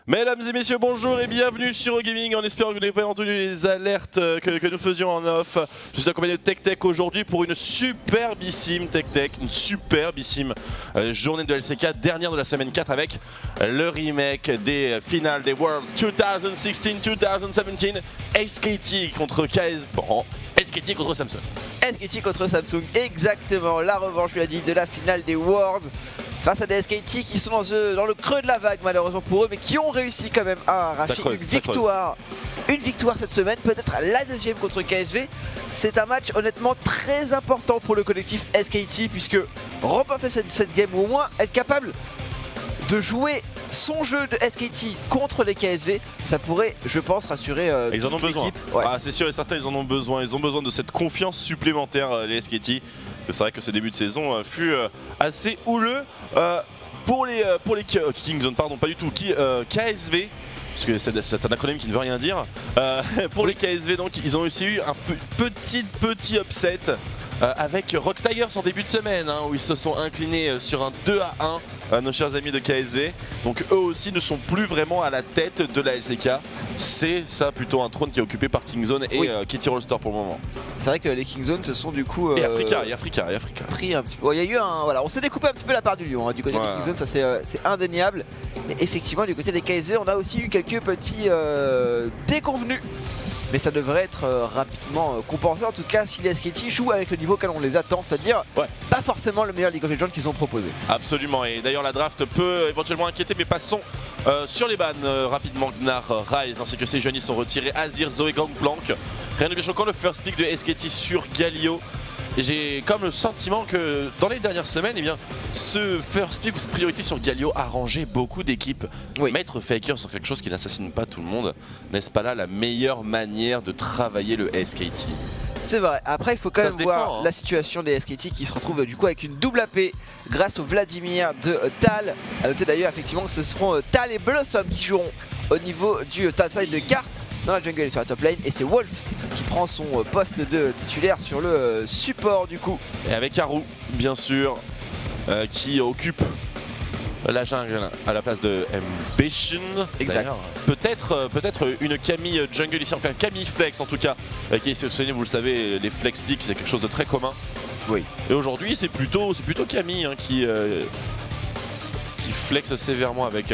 Mesdames et messieurs, bonjour et bienvenue sur Eurogaming. En espérant que vous n'avez pas entendu les alertes que nous faisions en off. Je suis accompagné de TechTech aujourd'hui pour une superbissime TechTech, une superbissime journée de LCK, dernière de la semaine 4 avec le remake des finales des Worlds 2016-2017, SKT contre KS. Bon, SKT contre Samsung. SKT contre Samsung, exactement, la revanche, je l'ai dit, de la finale des Worlds. Face à des SKT qui sont dans le creux de la vague malheureusement pour eux, mais qui ont réussi quand même à arracher une victoire cette semaine, peut-être la deuxième contre KSV. C'est un match honnêtement très important pour le collectif SKT, puisque remporter cette game ou au moins être capable de jouer son jeu de SKT contre les KSV, ça pourrait, je pense, rassurer ils en ont besoin. Ouais. Ah, c'est sûr et certain, ils en ont besoin. Ils ont besoin de cette confiance supplémentaire, les SKT. C'est vrai que ce début de saison fut assez houleux pour les Kingzone, pardon, pas du tout, KSV. Parce que c'est un acronyme qui ne veut rien dire. Pour les KSV, donc, ils ont aussi eu un petit upset avec Rox Tigers en début de semaine, où ils se sont inclinés sur un 2-1 à nos chers amis de KSV. Donc eux aussi ne sont plus vraiment à la tête de la LCK. C'est ça plutôt un trône qui est occupé par Kingzone et Kitty Rollster pour le moment. C'est vrai que les Kingzone se sont du coup... Et Africa. Pris un petit peu. Il y a eu un... Voilà, on s'est découpé un petit peu la part du lion du côté des Kingzone, ça c'est indéniable. Et effectivement du côté des KSV, on a aussi eu quelques petits déconvenus. Mais ça devrait être rapidement compensé, en tout cas si les SKT jouent avec le niveau auquel on les attend, c'est-à-dire pas forcément le meilleur League of Legends qu'ils ont proposé. Absolument, et d'ailleurs la draft peut éventuellement inquiéter, mais passons sur les bans rapidement. Gnar, Ryze ainsi que Sejuani sont retirés, Azir, Zoé, Gangplank. Rien de bien choquant, le first pick de SKT sur Galio. Et j'ai comme le sentiment que dans les dernières semaines, eh bien, ce first pick ou cette priorité sur Galio a rangé beaucoup d'équipes. Mettre Faker sur quelque chose qui n'assassine pas tout le monde, n'est-ce pas là la meilleure manière de travailler le SKT? C'est vrai, après il faut quand même voir la situation des SKT qui se retrouvent du coup avec une double AP grâce au Vladimir de Tal. A noter d'ailleurs effectivement que ce seront Tal et Blossom qui joueront au niveau du topside de carte dans la jungle et sur la top lane, et c'est Wolf qui prend son poste de titulaire sur le support du coup. Et avec Haru bien sûr qui occupe la jungle à la place de Ambition. Exact. Peut-être une Camille jungle ici, enfin Camille flex en tout cas, qui est sélectionnée, vous le savez, les flex picks c'est quelque chose de très commun. Oui. Et aujourd'hui c'est plutôt Camille qui flex sévèrement avec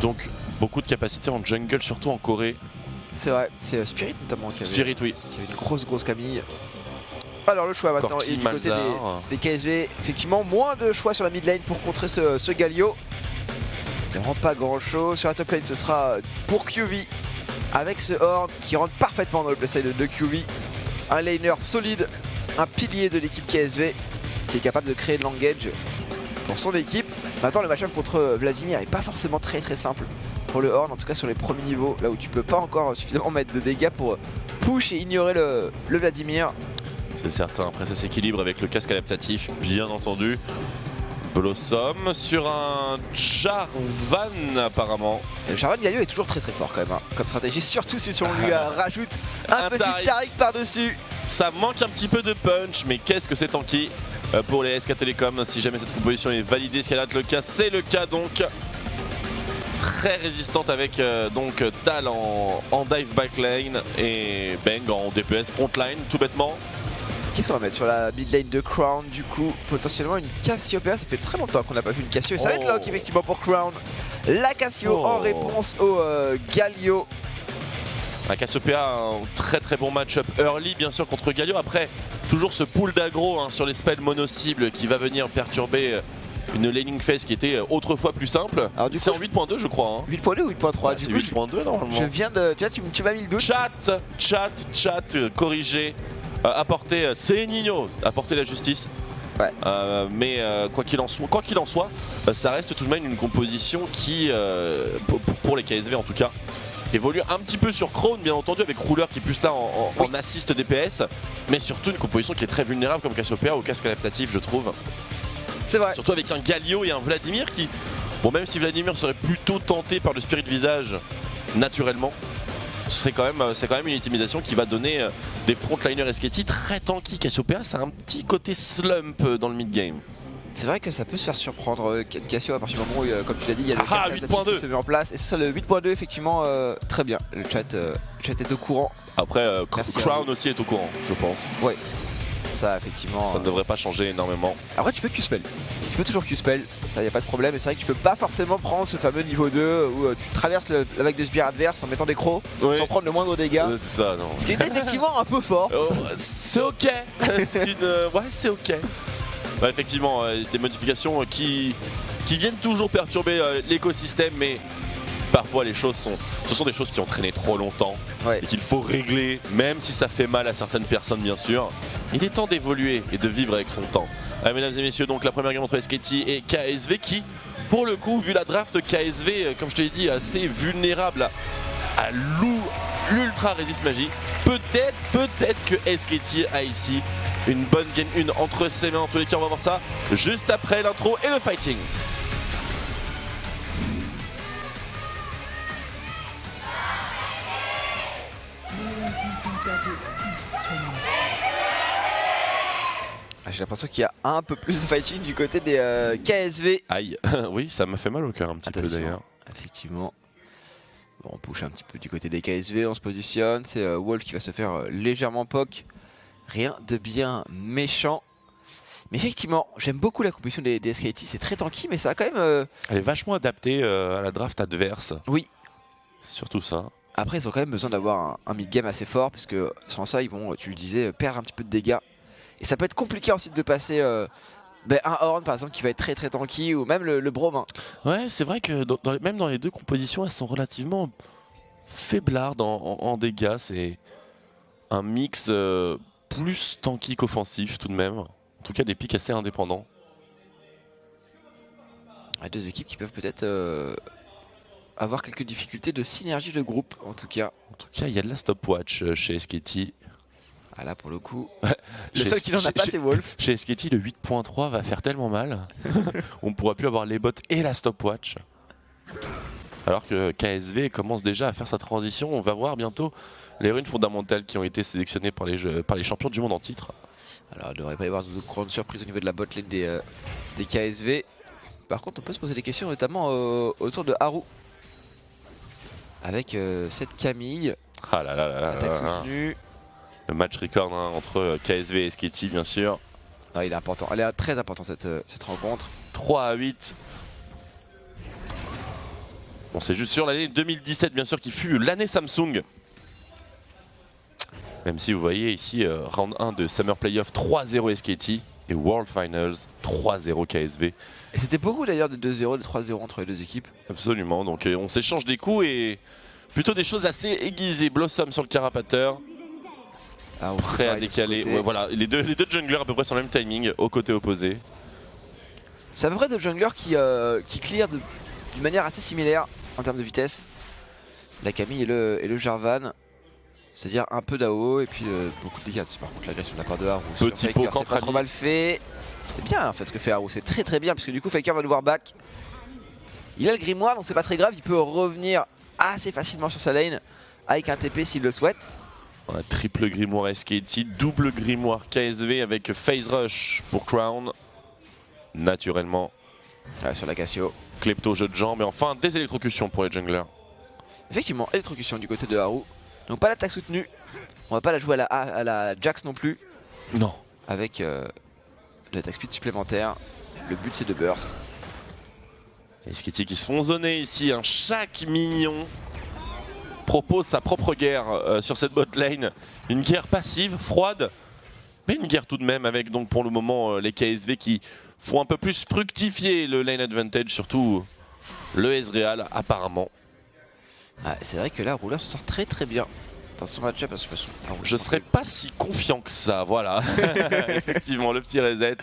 donc beaucoup de capacité en jungle, surtout en Corée. C'est vrai, c'est Spirit notamment qui avait une grosse Camille. Alors le choix maintenant est du côté des KSV, effectivement moins de choix sur la mid lane pour contrer ce Galio. Il ne rentre pas grand chose, sur la top lane ce sera pour QV avec ce Horn qui rentre parfaitement dans le playstyle de QV. Un laner solide, un pilier de l'équipe KSV qui est capable de créer de l'engage pour son équipe. Maintenant le match-up contre Vladimir est pas forcément très simple pour le Horn, en tout cas sur les premiers niveaux, là où tu peux pas encore suffisamment mettre de dégâts pour push et ignorer le Vladimir. C'est certain, après ça s'équilibre avec le casque adaptatif bien entendu. Blossom sur un Jarvan apparemment. Et le Jarvan Galio est toujours très fort quand même comme stratégie, surtout si on lui rajoute un petit Taric par dessus. Ça manque un petit peu de punch, mais qu'est-ce que c'est tanky pour les SK Telecom si jamais cette composition est validée, ce qu'elle a le cas, c'est le cas donc. Très résistante avec donc Tal en dive backlane et Bang en DPS frontline tout bêtement. Qu'est-ce qu'on va mettre sur la mid lane de Crown du coup? Potentiellement une Cassiopeia, ça fait très longtemps qu'on n'a pas vu une Cassio et ça va être lock effectivement pour Crown. La Cassio en réponse au Galio. La Cassiopeia a un très bon match-up early bien sûr contre Galio. Après toujours ce pool d'aggro sur les spells mono-cibles qui va venir perturber une laning phase qui était autrefois plus simple. C'est en 8.2 je crois. 8.2 ou 8.3 c'est 8.2 normalement. Je viens de... Tu m'as mis le doute. Chat, corrigé. Apporter, c'est Nino, apporter la justice. Mais quoi qu'il en soit, ça reste tout de même une composition qui, pour les KSV en tout cas, évolue un petit peu sur Crown bien entendu, avec Ruler qui est plus là en assist DPS, mais surtout une composition qui est très vulnérable comme Cassiopeia au casque adaptatif je trouve. C'est vrai. Surtout avec un Galio et un Vladimir qui Bon, même si Vladimir serait plutôt tenté par le Spirit Visage naturellement, c'est quand même une optimisation qui va donner des frontliners Esketti très tanky. Cassiopeia, c'est un petit côté slump dans le mid-game. C'est vrai que ça peut se faire surprendre Cassio à partir du moment où, comme tu l'as dit, il y a le casque qui se met en place. Et c'est ça, le 8.2, effectivement, très bien. Le chat est au courant. Après, Crown aussi est au courant, je pense. Ouais, ça, effectivement. Ça ne devrait pas changer énormément. Après, tu peux Q-spell. Tu peux toujours Q-spell, ça y a pas de problème. Et c'est vrai que tu peux pas forcément prendre ce fameux niveau 2 où tu traverses la vague de sbires adverse en mettant des crocs sans prendre le moindre dégât. C'est ça, non. Ce qui est effectivement un peu fort. C'est ok. Ouais, c'est ok. Ouais, effectivement, des modifications qui viennent toujours perturber l'écosystème, mais parfois ce sont des choses qui ont traîné trop longtemps et qu'il faut régler, même si ça fait mal à certaines personnes bien sûr. Il est temps d'évoluer et de vivre avec son temps. Allez, mesdames et messieurs, donc la première game entre Esketti et KSV qui, pour le coup, vu la draft KSV, comme je te l'ai dit, assez vulnérable à l'ultra résist magie, peut-être que Esketti a ici une bonne game 1 entre ses mains. En tous les cas, on va voir ça juste après l'intro et le fighting. J'ai l'impression qu'il y a un peu plus de fighting du côté des KSV. Aïe, oui, ça m'a fait mal au cœur un petit peu d'ailleurs. Effectivement. Bon, on push un petit peu du côté des KSV, on se positionne. C'est Wolf qui va se faire légèrement poke. Rien de bien méchant. Mais effectivement, j'aime beaucoup la composition des Esketti. C'est très tanky, mais ça a quand même... Elle est vachement adaptée à la draft adverse. Oui. C'est surtout ça. Après, ils ont quand même besoin d'avoir un mid-game assez fort, parce que sans ça, ils vont, tu le disais, perdre un petit peu de dégâts. Et ça peut être compliqué ensuite de passer un Horn par exemple qui va être très tanky, ou même le Brome. Hein. Ouais, c'est vrai que même dans les deux compositions, elles sont relativement faiblardes en dégâts. C'est un mix plus tanky qu'offensif tout de même. En tout cas, des pics assez indépendants. Deux équipes qui peuvent peut-être avoir quelques difficultés de synergie de groupe en tout cas. En tout cas, il y a de la stopwatch chez Esketti. Ah là pour le coup, le seul qui n'en a pas c'est Wolf. Chez Esketti, le 8.3 va faire tellement mal. On ne pourra plus avoir les bots et la stopwatch. Alors que KSV commence déjà à faire sa transition. On va voir bientôt les runes fondamentales qui ont été sélectionnées par les champions du monde en titre. Alors il ne devrait pas y avoir de grande surprise au niveau de la botlane des KSV. Par contre on peut se poser des questions notamment autour de Haru. Avec cette Camille. Ah là là là là. Attaque soutenue. Le match record entre KSV et Esketti bien sûr. Non, il est important, elle est très importante cette rencontre. 3-8. Bon, c'est juste sur l'année 2017 bien sûr qui fut l'année Samsung. Même si vous voyez ici round 1 de Summer Playoff 3-0 Esketti et World Finals 3-0 KSV. Et c'était beaucoup d'ailleurs de 2-0, de 3-0 entre les deux équipes. Absolument, donc on s'échange des coups et plutôt des choses assez aiguisées. Blossom sur le carapateur. Prêt à décaler. Ouais, voilà, les deux junglers à peu près sur le même timing, au côté opposé. C'est à peu près deux junglers qui clear d'une manière assez similaire en termes de vitesse. La Camille et le Jarvan. C'est-à-dire un peu d'AO et puis beaucoup de dégâts. Par contre l'agression de la part de Haru. Petit pot c'est pas trop mal fait. C'est bien en fait ce que fait Haru, c'est très bien parce que du coup Faker va nous voir back. Il a le grimoire donc c'est pas très grave, il peut revenir assez facilement sur sa lane avec un TP s'il le souhaite. Un triple grimoire Esketti, double grimoire KSV avec phase rush pour Crown. Naturellement. Sur la Cassio. Klepto jeu de jambes et enfin des électrocutions pour les junglers. Effectivement, électrocution du côté de Haru. Donc pas l'attaque soutenue. On va pas la jouer à la Jax non plus. Non. Avec l'attaque speed supplémentaire. Le but c'est de burst. Esketti qui se font zoner ici. Hein. Chaque minion propose sa propre guerre sur cette bot lane. Une guerre passive, froide, mais une guerre tout de même avec donc pour le moment les KSV qui font un peu plus fructifier le lane advantage, surtout le Ezreal apparemment. Ah, c'est vrai que là, Ruler se sort très bien dans son match-up. Je serais pas si confiant que ça, voilà. Effectivement, le petit reset.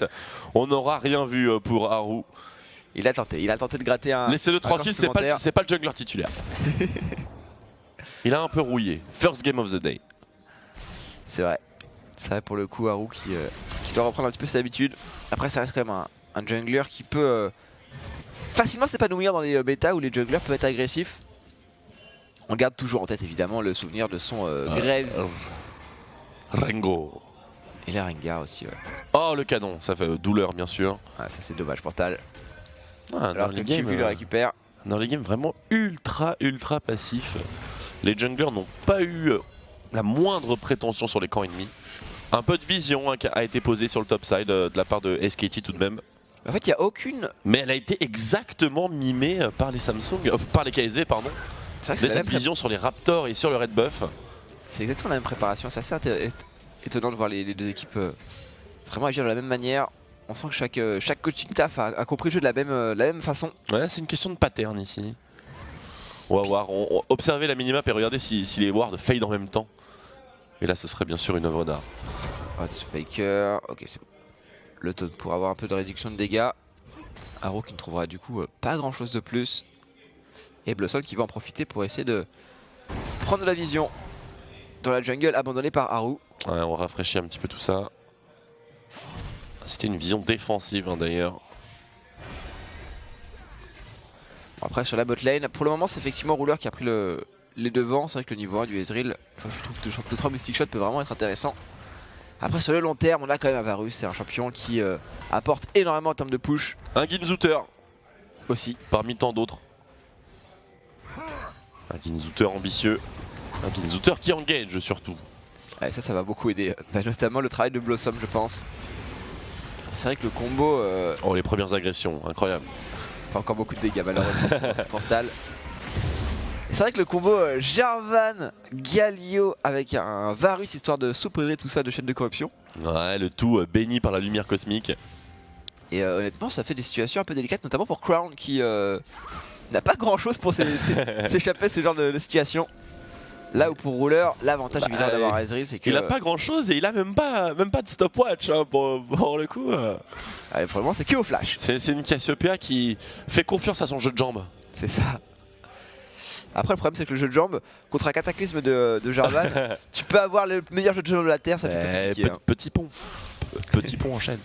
On n'aura rien vu pour Haru. Il a tenté de gratter un. Laissez-le tranquille, c'est pas le jungler titulaire. Il a un peu rouillé. First game of the day. C'est vrai. C'est vrai pour le coup, Haru qui doit reprendre un petit peu ses habitudes. Après, ça reste quand même un jungler qui peut facilement s'épanouir dans les bêtas où les junglers peuvent être agressifs. On garde toujours en tête évidemment le souvenir de son Graves. Rengo. Et les Rengar aussi, ouais. Oh le canon, ça fait douleur bien sûr. Ah, ça c'est dommage pour Tal. Alors que Kivu le récupère. Dans les games vraiment ultra passifs. Les junglers n'ont pas eu la moindre prétention sur les camps ennemis. Un peu de vision a été posée sur le top side de la part de SKT tout de même. En fait il n'y a aucune... Mais elle a été exactement mimée par les Samsung, par les KSV pardon. C'est vrai que cette vision sur les Raptors et sur le Red Buff. C'est exactement la même préparation, c'est assez étonnant de voir les deux équipes vraiment agir de la même manière. On sent que chaque coaching staff a compris le jeu de la même façon. Ouais, c'est une question de pattern ici. On va voir, on observer la minimap et regarder si les wards fade en même temps. Et là ce serait bien sûr une œuvre d'art. Ah, des Faker, ok c'est bon. Le taunt pour avoir un peu de réduction de dégâts. Arrow qui ne trouvera du coup pas grand chose de plus. Et Blossom qui va en profiter pour essayer de prendre de la vision dans la jungle abandonnée par Haru. Ouais, on rafraîchit un petit peu tout ça. C'était une vision défensive d'ailleurs. Après sur la bot lane, pour le moment c'est effectivement Ruler qui a pris les devants. C'est vrai que le niveau 1 du Ezreal, je trouve que 2-3 Mystic Shot peut vraiment être intéressant. Après sur le long terme on a quand même Avarus, c'est un champion qui apporte énormément en termes de push. Un Ginzooter aussi. Parmi tant d'autres. Un Ginzooter ambitieux. Un Ginzooter qui engage surtout. Ouais, ça va beaucoup aider, notamment le travail de Blossom je pense. C'est vrai que le combo... Oh les premières agressions, incroyable. Pas encore beaucoup de dégâts malheureusement pour Tal. C'est vrai que le combo Jarvan, Galio avec un Varus histoire de saupoudrer tout ça de chaîne de corruption. Ouais, le tout béni par la lumière cosmique. Et honnêtement ça fait des situations un peu délicates, notamment pour Crown qui n'a pas grand chose pour s'échapper de ce genre de situation. Là où pour Ruler, l'avantage évidemment d'avoir Ezreal c'est que... Il a pas grand chose et il a même pas de stopwatch hein, pour le coup. Allez, pour le moment c'est que au flash. C'est une Cassiopeia qui fait confiance à son jeu de jambes. C'est ça. Après le problème c'est que le jeu de jambes, contre un cataclysme de Jarvan, tu peux avoir le meilleur jeu de jambes de la Terre, ça fait compliqué. Petit pont. Petit pont en chaîne.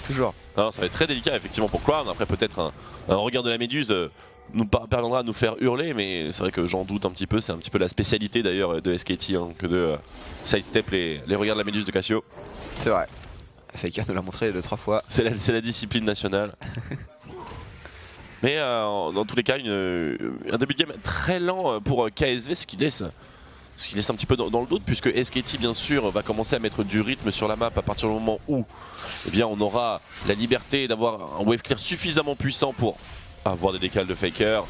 Toujours. Non, ça va être très délicat effectivement pour Crown. Après peut-être un regard de la méduse nous parviendra à nous faire hurler, mais c'est vrai que j'en doute un petit peu. C'est un petit peu la spécialité d'ailleurs de SKT hein, que de sidestep les regards de la méduse de Cassio. C'est vrai. Faker nous l'a montré 2-3 fois. C'est la discipline nationale. Mais dans tous les cas, un début de game très lent pour KSV, ce qui laisse un petit peu dans le doute, puisque SKT bien sûr va commencer à mettre du rythme sur la map à partir du moment où eh bien, on aura la liberté d'avoir un wave clear suffisamment puissant pour avoir des décales de Faker,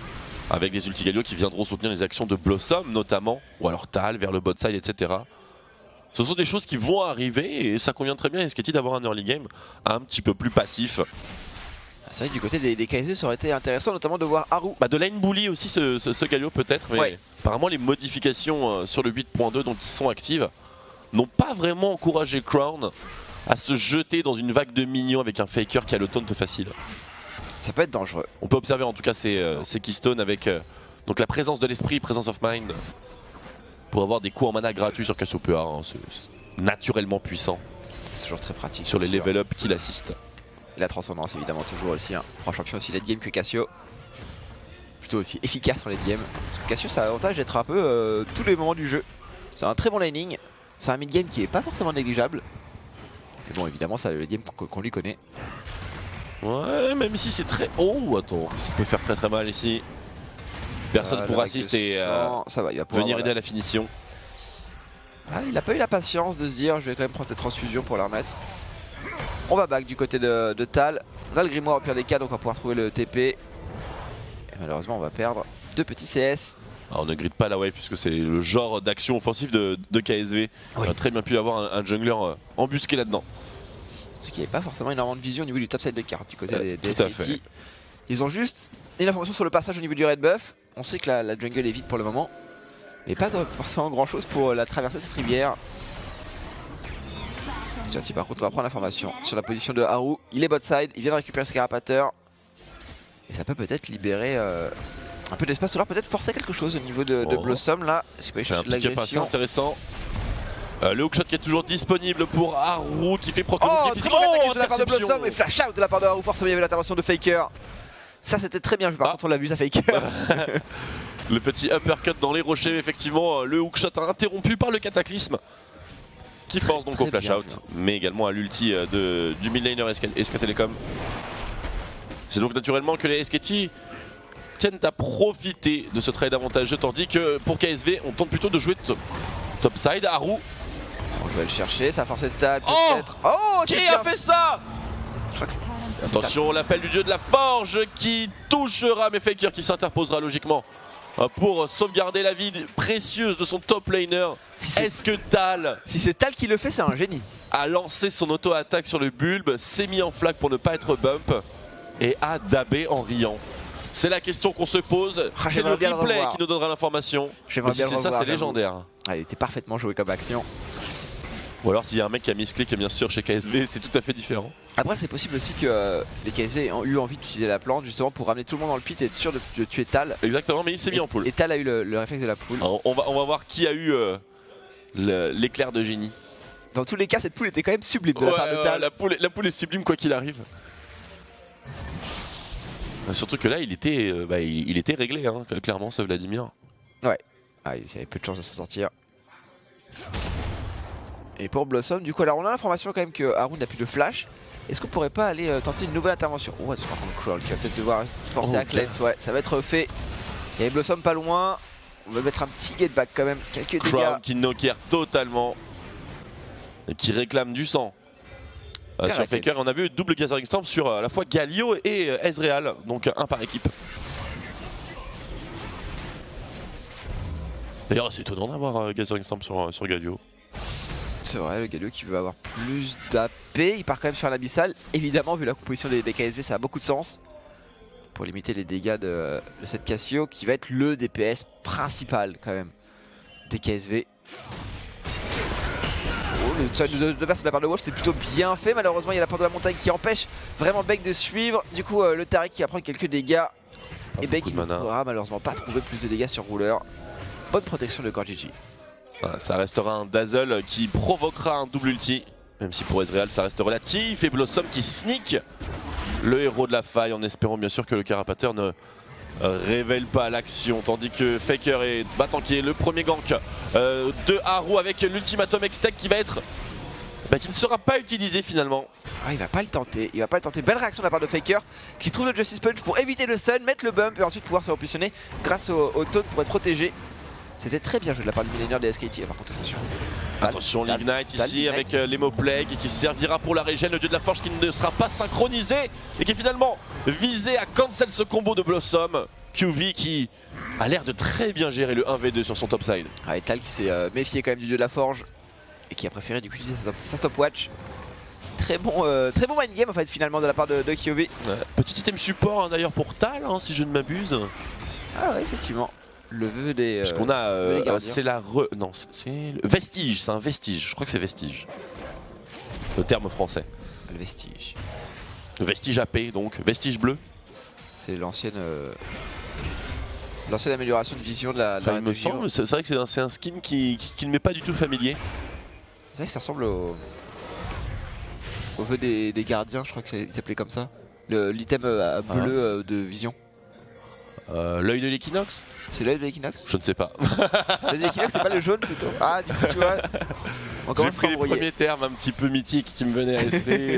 avec des ulti Galio qui viendront soutenir les actions de Blossom notamment, ou alors Tal vers le bot side, etc. Ce sont des choses qui vont arriver et ça convient très bien à SKT d'avoir un early game un petit peu plus passif. C'est vrai que du côté des KSV ça aurait été intéressant notamment de voir Haru. De lane bully aussi ce Galio peut-être, mais ouais. Apparemment les modifications sur le 8.2 donc qui sont actives n'ont pas vraiment encouragé Crown à se jeter dans une vague de minions avec un Faker qui a le taunt facile. Ça peut être dangereux. On peut observer en tout cas ces keystones avec donc la présence de l'esprit, presence of mind, pour avoir des coups en mana gratuits sur Cassiopeia, hein, c'est naturellement puissant. C'est toujours très pratique. Sur les level up qui l'assistent. La transcendance évidemment toujours aussi, hein. Pour un champion aussi late game que Cassio. Plutôt aussi efficace en late game. Parce que Cassio ça a l'avantage d'être un peu tous les moments du jeu. C'est un très bon laning, c'est un mid game qui est pas forcément négligeable. Mais bon évidemment ça le late game qu'on lui connaît. Ouais, même si c'est très... Oh, attends, ça peut faire très très mal ici. Personne pour assister et ça va, il va venir aider à la finition. Ah, il a pas eu la patience de se dire je vais quand même prendre cette transfusion pour la remettre. On va back du côté de Tal. On a le grimoire au pire des cas donc on va pouvoir trouver le TP. Et malheureusement on va perdre 2 petits CS. Alors on ne gride pas la wave puisque c'est le genre d'action offensive de KSV. Oui. On a très bien pu avoir un jungler embusqué là-dedans. C'est qu'il n'y avait pas forcément énormément de vision au niveau du top side de carte du côté des SKT. Ils ont juste une information sur le passage au niveau du red buff. On sait que la jungle est vide pour le moment. Mais pas forcément grand chose pour la traverser cette rivière. Si par contre on va prendre l'information sur la position de Haru, il est bot side, il vient de récupérer ses carapateurs. Et ça peut peut-être libérer un peu d'espace, ou alors peut-être forcer quelque chose au niveau de Blossom là. C'est un pick-up assez intéressant. Le hookshot qui est toujours disponible pour Haru qui fait proc. Oh, très bon attaque de la part de Blossom et flash out de la part de Haru, forcément il y avait l'intervention de Faker. Ça c'était très bien vu, par contre on l'a vu, ça fait Le petit uppercut dans les rochers, effectivement, le hookshot interrompu par le cataclysme qui force donc au flash out, mais également à l'ulti du mid laner SK Telecom. C'est donc naturellement que les SKT tiennent à profiter de ce trade avantageux, tandis que pour KSV on tente plutôt de jouer topside. Haru. On va le chercher, ça a forcé de tal peut-être. Oh, qui a fait ça? Je crois que attention, l'appel du dieu de la forge qui touchera, mais Faker qui s'interposera logiquement pour sauvegarder la vie précieuse de son top laner. Est-ce que Tal, si c'est Tal qui le fait, c'est un génie, a lancé son auto-attaque sur le bulbe, s'est mis en flag pour ne pas être bump et a dabé en riant? C'est la question qu'on se pose, c'est le replay qui nous donnera l'information. Si c'est ça, c'est légendaire. Ah, il était parfaitement joué comme action. Ou alors s'il y a un mec qui a misclick bien sûr chez KSV, c'est tout à fait différent. Après c'est possible aussi que les KSV ont eu envie d'utiliser la plante justement pour ramener tout le monde dans le pit et être sûr de tuer Tal. Exactement, mais il s'est mis en pool. Et Tal a eu le réflexe de la pool. Alors, on va voir qui a eu l'éclair de génie. Dans tous les cas cette pool était quand même sublime de la part de Tal. La pool est sublime quoi qu'il arrive. Surtout que là il était réglé hein, clairement ce Vladimir. Ouais, il y avait peu de chance de s'en sortir. Et pour Blossom, du coup, alors on a l'information quand même que Haru n'a plus de flash. Est-ce qu'on pourrait pas aller tenter une nouvelle intervention? Oh, attention, Crawl qui va peut-être devoir forcer à cleanse. Ouais, ça va être fait. Il y avait Blossom pas loin. On va mettre un petit get back quand même. Quelques dégâts. Crown qui knocker totalement. Et qui réclame du sang. Sur Faker, on a vu double Gathering Storm sur à la fois Galio et Ezreal. Donc un par équipe. D'ailleurs, c'est étonnant d'avoir Gathering Storm sur Galio. C'est vrai, le Galio qui veut avoir plus d'AP, il part quand même sur un abyssal. Évidemment, vu la composition des KSV, ça a beaucoup de sens. Pour limiter les dégâts de cette Cassio, qui va être le DPS principal quand même des KSV. Oh, le side de base de la part de Wolf, c'est plutôt bien fait. Malheureusement, il y a la porte de la montagne qui empêche vraiment Beck de suivre. Du coup, le Taric qui va prendre quelques dégâts. Et Beck qui ne pourra malheureusement pas trouver plus de dégâts sur Ruler. Bonne protection de Core-GG. Ça restera un Dazzle qui provoquera un double ulti, même si pour Ezreal ça reste relatif. Et Blossom qui sneak le héros de la faille en espérant bien sûr que le Carapateur ne révèle pas l'action. Tandis que Faker va tanker le premier gank de Haru avec l'ultimatum X-Tech qui va être... qui ne sera pas utilisé finalement. Il va pas le tenter, Belle réaction de la part de Faker qui trouve le Justice Punch pour éviter le stun, mettre le bump et ensuite pouvoir se repositionner grâce au taunt pour être protégé. C'était très bien joué de la part du millénaire des SKT. Par contre, attention, l'Ignite ici avec l'Hémoplague qui servira pour la régène. Le dieu de la forge qui ne sera pas synchronisé et qui est finalement visé à cancel ce combo de Blossom. QV qui a l'air de très bien gérer le 1v2 sur son topside. Et Tal qui s'est méfié quand même du dieu de la forge et qui a préféré du coup utiliser sa stopwatch. Très bon mind game en fait finalement de la part de Kyovi. Petit item support hein, d'ailleurs pour Tal hein, si je ne m'abuse. Ah ouais, effectivement. Le vœu des. Parce qu'on a. C'est la non, c'est le vestige, c'est un vestige. Je crois que c'est vestige. Le terme français. Le vestige. Le vestige AP, donc vestige bleu. C'est l'ancienne. L'ancienne amélioration de vision de la. Enfin, il me semble, c'est vrai que c'est un skin qui ne m'est pas du tout familier. C'est vrai que ça ressemble au vœu des gardiens, je crois qu'il s'appelait comme ça. L'item bleu de vision. L'œil de l'équinoxe? C'est l'œil de l'équinoxe? Je ne sais pas. L'œil de l'équinoxe, c'est pas le jaune plutôt? Ah, du coup, tu vois. J'ai pris les premiers termes un petit peu mythiques qui me venaient à l'esprit.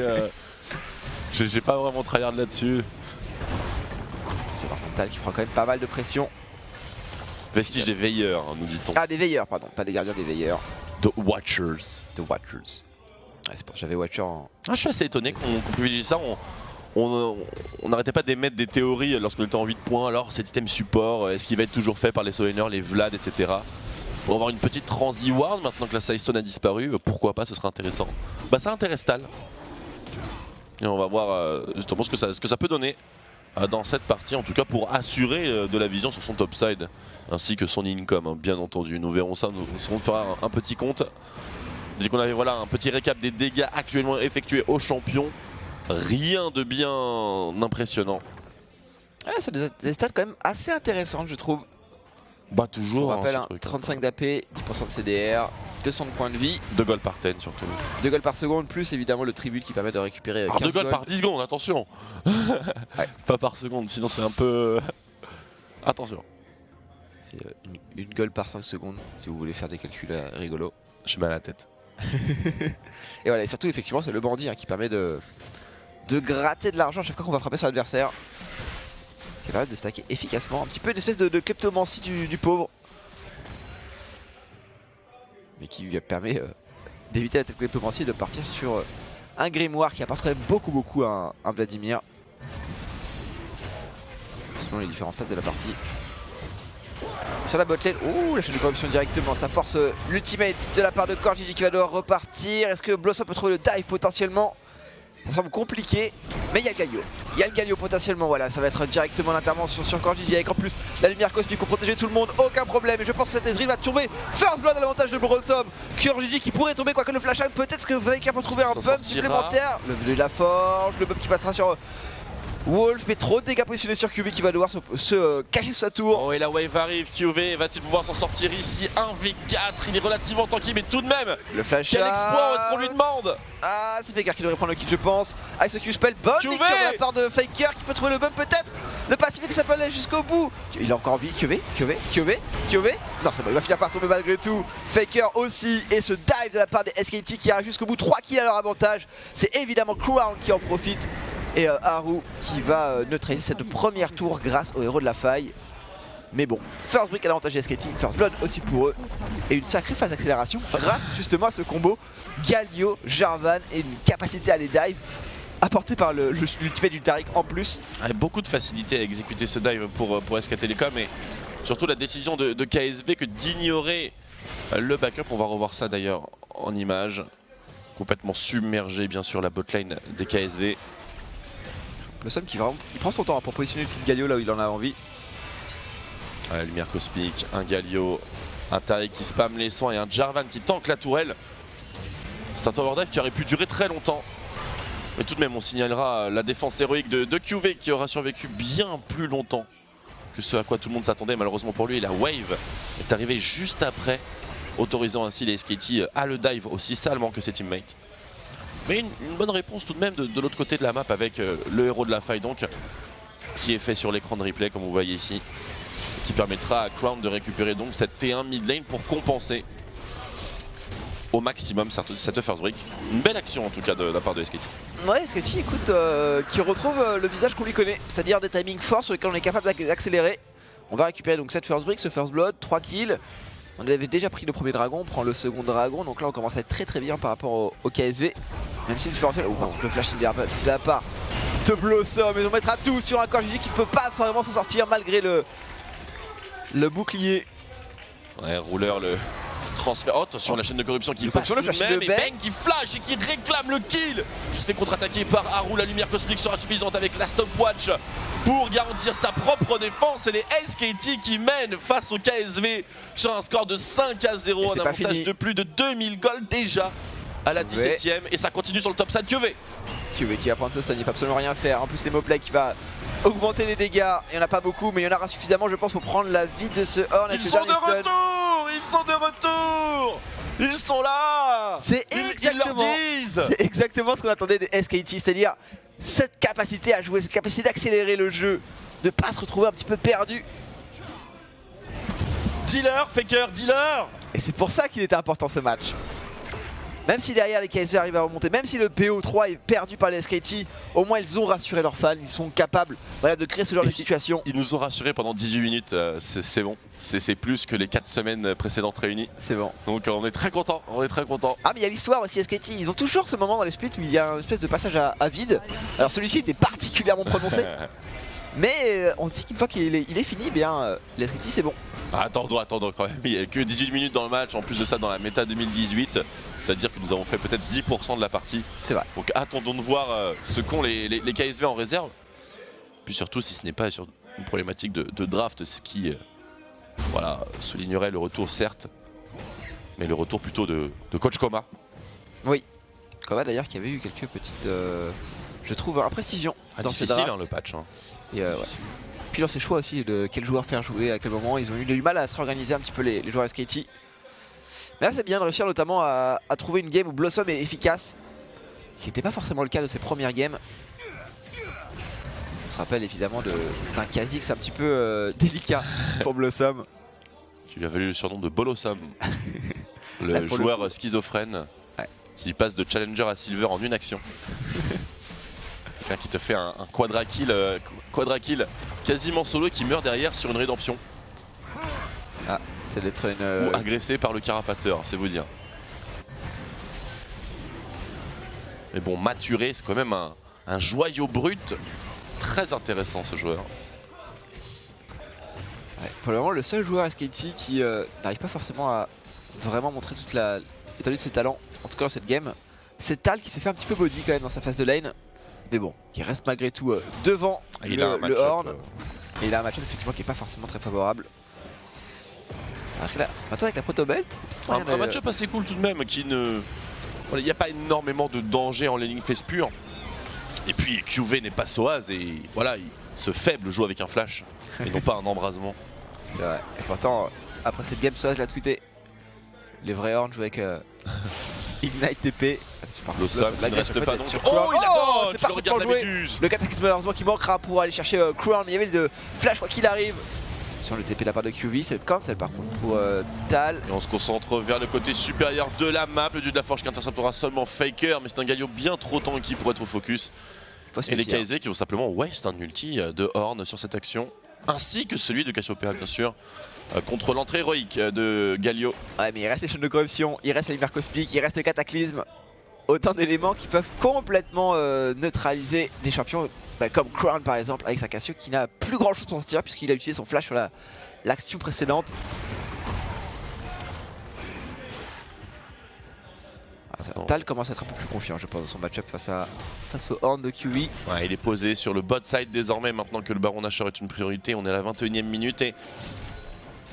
J'ai pas vraiment tryhard là-dessus. C'est Tal qui prend quand même pas mal de pression. Vestige des veilleurs, nous dit-on. Ah, des veilleurs, pardon, pas des gardiens, des veilleurs. The Watchers. The Watchers. Ouais, c'est pour j'avais Watcher en. Je suis assez étonné qu'on privilégie ça. On n'arrêtait pas d'émettre des théories lorsqu'on était en 8 points. Alors cet item support, est-ce qu'il va être toujours fait par les solo laners, les Vlad, etc. Pour avoir une petite transi ward maintenant que la Sidestone a disparu, pourquoi pas, ce serait intéressant. Ça intéresse Tal. Et on va voir justement ce que ça peut donner dans cette partie, en tout cas pour assurer de la vision sur son topside ainsi que son income, hein, bien entendu. Nous verrons ça, on fera un petit compte. Dès qu'on avait un petit récap des dégâts actuellement effectués aux champions. Rien de bien impressionnant. Ouais, c'est des stats quand même assez intéressantes, je trouve. Toujours. On rappelle, 35 d'AP, 10% de CDR, 200 de points de vie. 2 goals par 10 surtout. 2 goals par seconde, plus évidemment le tribut qui permet de récupérer 15 2 goals par 10 secondes, attention. Ouais. Pas par seconde, sinon c'est un peu... Attention. Une goal par 5 secondes, si vous voulez faire des calculs rigolos. J'ai mal à la tête. Et voilà, et surtout effectivement c'est le bandit qui permet de gratter de l'argent à chaque fois qu'on va frapper sur l'adversaire. Qui permet de stacker efficacement, un petit peu une espèce de kleptomancie du pauvre. Mais qui lui permet d'éviter la kleptomancie et de partir sur un grimoire qui apporterait beaucoup à un Vladimir. Selon les différents stades de la partie. Sur la botlane, ouh, la chaîne de corruption directement, ça force l'ultimate de la part de CoreGG qui va devoir repartir. Est-ce que Blossom peut trouver le dive potentiellement? Ça semble compliqué, mais il y a Galio. Il y a le Galio potentiellement, voilà, ça va être directement l'intervention sur CoreGG avec en plus la lumière cosmique pour protéger tout le monde, aucun problème. Et je pense que cette Ezreal va tomber. First Blood à l'avantage de Blossom. CoreGG qui pourrait tomber, quoique le flash out, peut-être que Faker peut trouver un bump supplémentaire. Le bleu de la forge, le bump qui passera sur Wolf, mais trop de dégâts positionnés sur QV qui va devoir se cacher sur sa tour. Oh, et la wave arrive, QV va-t-il pouvoir s'en sortir ici? 1v4, il est relativement tanky, mais tout de même, le flash. Quel exploit est-ce qu'on lui demande? Ah, c'est Faker qui devrait prendre le kill, je pense. Avec ce Q-spell, bonne lecture de la part de Faker qui peut trouver le bump peut-être. Le passif qui s'appelle jusqu'au bout. Il a encore envie, QV. Non, c'est bon, il va finir par tomber malgré tout. Faker aussi, et ce dive de la part des SKT qui arrive jusqu'au bout. 3 kills à leur avantage. C'est évidemment Crown qui en profite. Et Haru qui va neutraliser cette première tour grâce au héros de la faille. Mais bon, First Brick à l'avantage des SKT, First Blood aussi pour eux. Et une sacrée phase d'accélération grâce justement à ce combo Galio, Jarvan et une capacité à les dive apportée par l'ultimate du Taric en plus. Avec beaucoup de facilité à exécuter ce dive pour SK Telecom et surtout la décision de KSV que d'ignorer le backup. On va revoir ça d'ailleurs en image. Complètement submergé bien sûr la botlane des KSV. Blossom qui vraiment, il prend son temps pour positionner le petit Galio là où il en a envie. La lumière cosmique, un Galio, un Taric qui spamme les soins et un Jarvan qui tank la tourelle. C'est un tower dive qui aurait pu durer très longtemps. Mais tout de même on signalera la défense héroïque de QV qui aura survécu bien plus longtemps que ce à quoi tout le monde s'attendait. Malheureusement pour lui, la wave est arrivée juste après, autorisant ainsi les SKT à le dive aussi salement que ses teammates. Mais une bonne réponse tout de même de l'autre côté de la map avec le héros de la faille donc qui est fait sur l'écran de replay comme vous voyez ici, qui permettra à Crown de récupérer donc cette T1 mid lane pour compenser au maximum cette first break. Une belle action en tout cas de la part de SKT. Ouais, SKT écoute, qui retrouve le visage qu'on lui connaît, c'est-à-dire des timings forts sur lesquels on est capable d'accélérer. On va récupérer donc cette first break, ce first blood, 3 kills. On avait déjà pris le premier dragon, on prend le second dragon, donc là on commence à être très bien par rapport au KSV. Même si le différentiel, le flash de la part de Blossom, et on mettra tout sur un CoreGG qui ne peut pas vraiment s'en sortir malgré le bouclier. Ouais, rouleur, le transfert. Oh, attention, la chaîne de corruption qui passe sur le flash de Ben qui flash et qui réclame le kill. Il se fait contre-attaquer par Haru, la lumière cosmique sera suffisante avec la stopwatch pour garantir sa propre défense. Et les SKT qui mènent face au KSV sur un score de 5-0, un avantage de plus de 2000 gold déjà à la 17ème. Et ça continue sur le top side. QV qui va prendre ce stun, il ne peut absolument rien faire. En plus c'est Moplay qui va augmenter les dégâts. Il n'y en a pas beaucoup mais il y en aura suffisamment je pense pour prendre la vie de ce Horn. Ils sont de retour. Ils sont de retour. Ils sont là. C'est exactement ce qu'on attendait des SKT, c'est-à-dire cette capacité à jouer, cette capacité d'accélérer le jeu, de pas se retrouver un petit peu perdu. Dealer, Faker, dealer. Et c'est pour ça qu'il était important ce match. Même si derrière les KSV arrivent à remonter, même si le BO3 est perdu par les SKT, au moins ils ont rassuré leurs fans, ils sont capables de créer ce genre de situation. Ils nous ont rassurés pendant 18 minutes, c'est bon. C'est plus que les 4 semaines précédentes réunies. C'est bon. Donc on est très contents, Ah mais il y a l'histoire aussi SKT, ils ont toujours ce moment dans les splits où il y a une espèce de passage à vide. Alors celui-ci était particulièrement prononcé. Mais on se dit qu'une fois qu'il est fini, bien les SKT c'est bon. Attendons quand même, il n'y a que 18 minutes dans le match, en plus de ça dans la méta 2018. C'est-à-dire que nous avons fait peut-être 10% de la partie. C'est vrai. Donc attendons de voir ce qu'ont les KSV en réserve. Puis surtout si ce n'est pas sur une problématique de draft, ce qui soulignerait le retour certes, mais le retour plutôt de Coach Koma. Oui, Koma d'ailleurs qui avait eu quelques petites, je trouve, imprécisions dans ces drafts. Difficile le patch. Hein. Et puis dans ses choix aussi de quel joueur faire jouer, à quel moment, ils ont eu du mal à se réorganiser un petit peu les joueurs SKT. Mais là c'est bien de réussir notamment à trouver une game où Blossom est efficace. Ce qui n'était pas forcément le cas de ses premières games. On se rappelle évidemment d'un Kha'Zix un petit peu délicat pour Blossom. Qui lui a valu le surnom de Bolossam. Le joueur schizophrène qui passe de Challenger à Silver en une action. Quelqu'un qui te fait un quadra kill quasiment solo qui meurt derrière sur une rédemption. Ah, c'est d'être une... Ou agressé par le carapateur, c'est vous dire. Mais bon, maturé, c'est quand même un joyau brut. Très intéressant ce joueur. Ouais, pour le moment, le seul joueur SKT qui n'arrive pas forcément à vraiment montrer toute l'étendue de ses talents, en tout cas dans cette game, c'est Tal qui s'est fait un petit peu body quand même dans sa phase de lane. Mais bon, il reste malgré tout devant le Horn. Et il a un match-up effectivement qui n'est pas forcément très favorable. Alors là, maintenant avec la proto-belt, un match-up assez cool tout de même, qui ne... Il n'y a pas énormément de danger en laning phase pure. Et puis QV n'est pas Soaz et voilà, ce faible joue avec un flash et non pas un embrasement. C'est vrai. Et pourtant, après cette game, Soaz l'a tweeté. Les vrais Horn jouent avec Ignite TP. Le Sam qui ne reste pas donc. Oh, c'est pas regarde la méduse. Le Cataclysme malheureusement qui manquera pour aller chercher Crown. Il y avait le flash quoi qu'il arrive. Sur le TP de la part de QV, c'est cancel par contre pour Tal. Et on se concentre vers le côté supérieur de la map. Le dieu de la forge qui interceptera seulement Faker, mais c'est un Galio bien trop tanky pour être au focus. Et les KZ qui vont simplement waste un ulti de Horn sur cette action. Ainsi que celui de Cassiopeia bien sûr. Contre l'entrée héroïque de Galio. Ouais, mais il reste les chaînes de corruption, il reste l'hiver cosmique, il reste le cataclysme. Autant d'éléments qui peuvent complètement neutraliser des champions comme Crown par exemple avec sa Cassio qui n'a plus grand chose pour se tirer puisqu'il a utilisé son flash sur l'action précédente. Tal commence à être un peu plus confiant je pense dans son match-up face au Horn de QV. Ouais, il est posé sur le bot side désormais maintenant que le Baron Nashor est une priorité. On est à la 21e minute et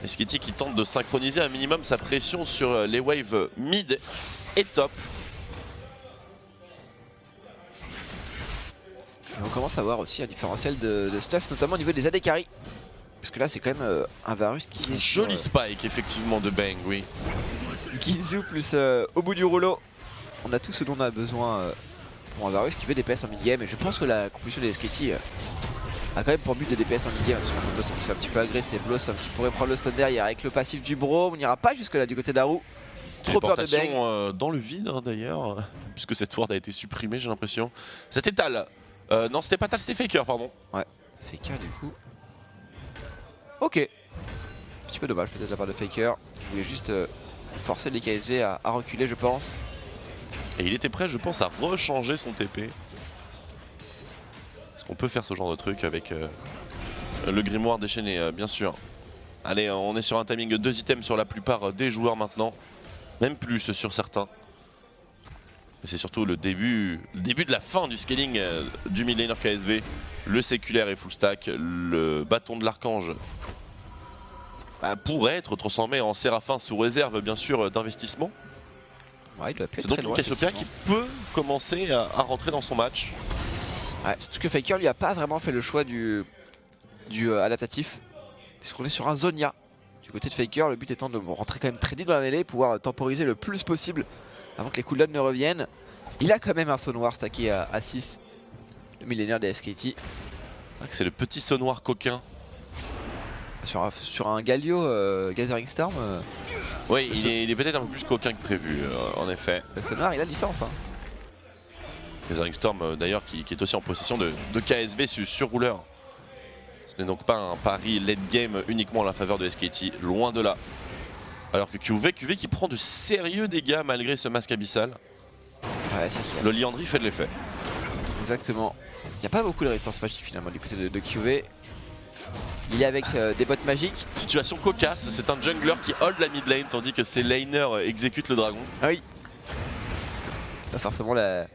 SKT qui tente de synchroniser un minimum sa pression sur les waves mid et top. Et on commence à voir aussi un différentiel de stuff, notamment au niveau des AD carry. Parce que là c'est quand même un Varus qui est... Joli spike effectivement de Bang, oui. Ginzu plus au bout du rouleau. On a tout ce dont on a besoin pour un Varus qui veut DPS en mid-game. Et je pense que la composition des SKT a quand même pour but de DPS en mid-game. Sur un Blossom qui se fait un petit peu agresser. Blossom qui pourrait prendre le stun derrière avec le passif du Bro. On n'ira pas jusque là du côté d'Aru. Trop peur de Bang. Dans le vide hein, d'ailleurs. Puisque cette ward a été supprimée j'ai l'impression. C'était Tal. Non c'était pas Tal, c'était Faker pardon. Ouais, Faker du coup. Ok. Un petit peu dommage peut-être de la part de Faker. Je voulais juste forcer les KSV à reculer je pense. Et il était prêt je pense à rechanger son TP. Est-ce qu'on peut faire ce genre de truc avec le grimoire déchaîné bien sûr. Allez on est sur un timing de 2 items sur la plupart des joueurs maintenant. Même plus sur certains. C'est surtout le début de la fin du scaling du mid laner KSV. Le séculaire et full stack, le bâton de l'archange pourrait être transformé en séraphin sous réserve bien sûr d'investissement. Ouais, c'est donc une Cassiopeia qui peut commencer à rentrer dans son match. Ouais, surtout que Faker lui a pas vraiment fait le choix du adaptatif. Puisqu'on est sur un Zonia. Du côté de Faker, le but étant de rentrer quand même très vite dans la mêlée, pouvoir temporiser le plus possible avant que les cooldowns ne reviennent. Il a quand même un saut noir stacké à 6, le millénaire des SKT. C'est le petit saut noir coquin. Sur un Galio Gathering Storm. Oui, il est peut-être un peu plus coquin que prévu, en effet. Le saut noir, il a licence. Hein. Gathering Storm, d'ailleurs, qui est aussi en possession de KSV sur rouleur. Ce n'est donc pas un pari late game uniquement en la faveur de SKT, loin de là. Alors que QV qui prend de sérieux dégâts malgré ce masque abyssal. Ouais, c'est clair. Le Liandry fait de l'effet. Exactement. Il n'y a pas beaucoup de résistance magique finalement du côté de QV. Il est avec des bottes magiques. Situation cocasse, c'est un jungler qui hold la mid lane tandis que ses laners exécutent le dragon. Ah oui. Pas forcément la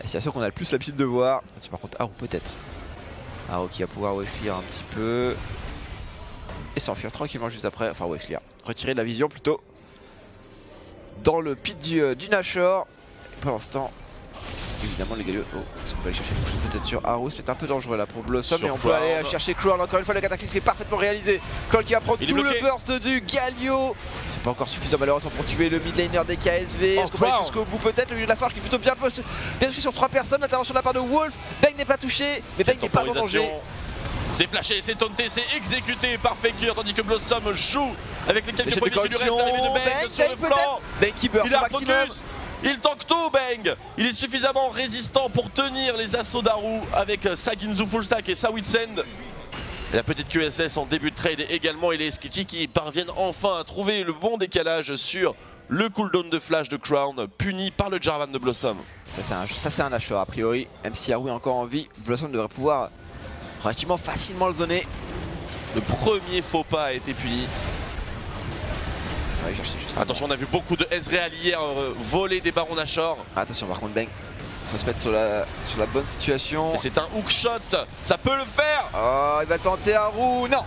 situation qu'on a le plus l'habitude de voir. Par contre, Haru peut-être. Haru qui va pouvoir wave clear un petit peu. Et s'enfuir tranquillement juste après. Enfin wave clear. Retirer de la vision plutôt. Dans le pit du Nashor. Et pour l'instant, évidemment les Galio. Oh, est-ce qu'on va aller chercher quelque chose peut-être sur Haru? C'est peut-être un peu dangereux là pour Blossom, mais on peut aller chercher Crown. Encore une fois, le cataclysme qui est parfaitement réalisé. Crown qui va prendre tout le burst du Galio. C'est pas encore suffisant malheureusement pour tuer le mid laner des KSV. Est-ce qu'on va aller jusqu'au bout peut-être? Le milieu de la forge qui est plutôt bien touché sur 3 personnes. L'intervention de la part de Wolf. Bang n'est pas touché, mais Bang n'est pas en danger. C'est flashé, c'est taunté, c'est exécuté par Faker, tandis que Blossom joue avec les quelques points qui lui restent. L'arrivée de Bang sur le flanc. Bang qui burst au maximum. Il tank tout, Bang. Il est suffisamment résistant pour tenir les assauts d'Haru avec sa Ginzu full stack et sa Witsend. La petite QSS en début de trade également, et les Skitty qui parviennent enfin à trouver le bon décalage sur le cooldown de flash de Crown, puni par le Jarvan de Blossom. Ça c'est un lâcheur a priori, même si Haru est encore en vie, Blossom devrait pouvoir relativement facilement le zoner. Le premier faux pas a été puni. Attention, on a vu beaucoup de Ezreal hier voler des barons Nashor. Attention par contre Bang, faut se mettre sur la bonne situation. C'est un hookshot, ça peut le faire. Oh, il va tenter Haru, non.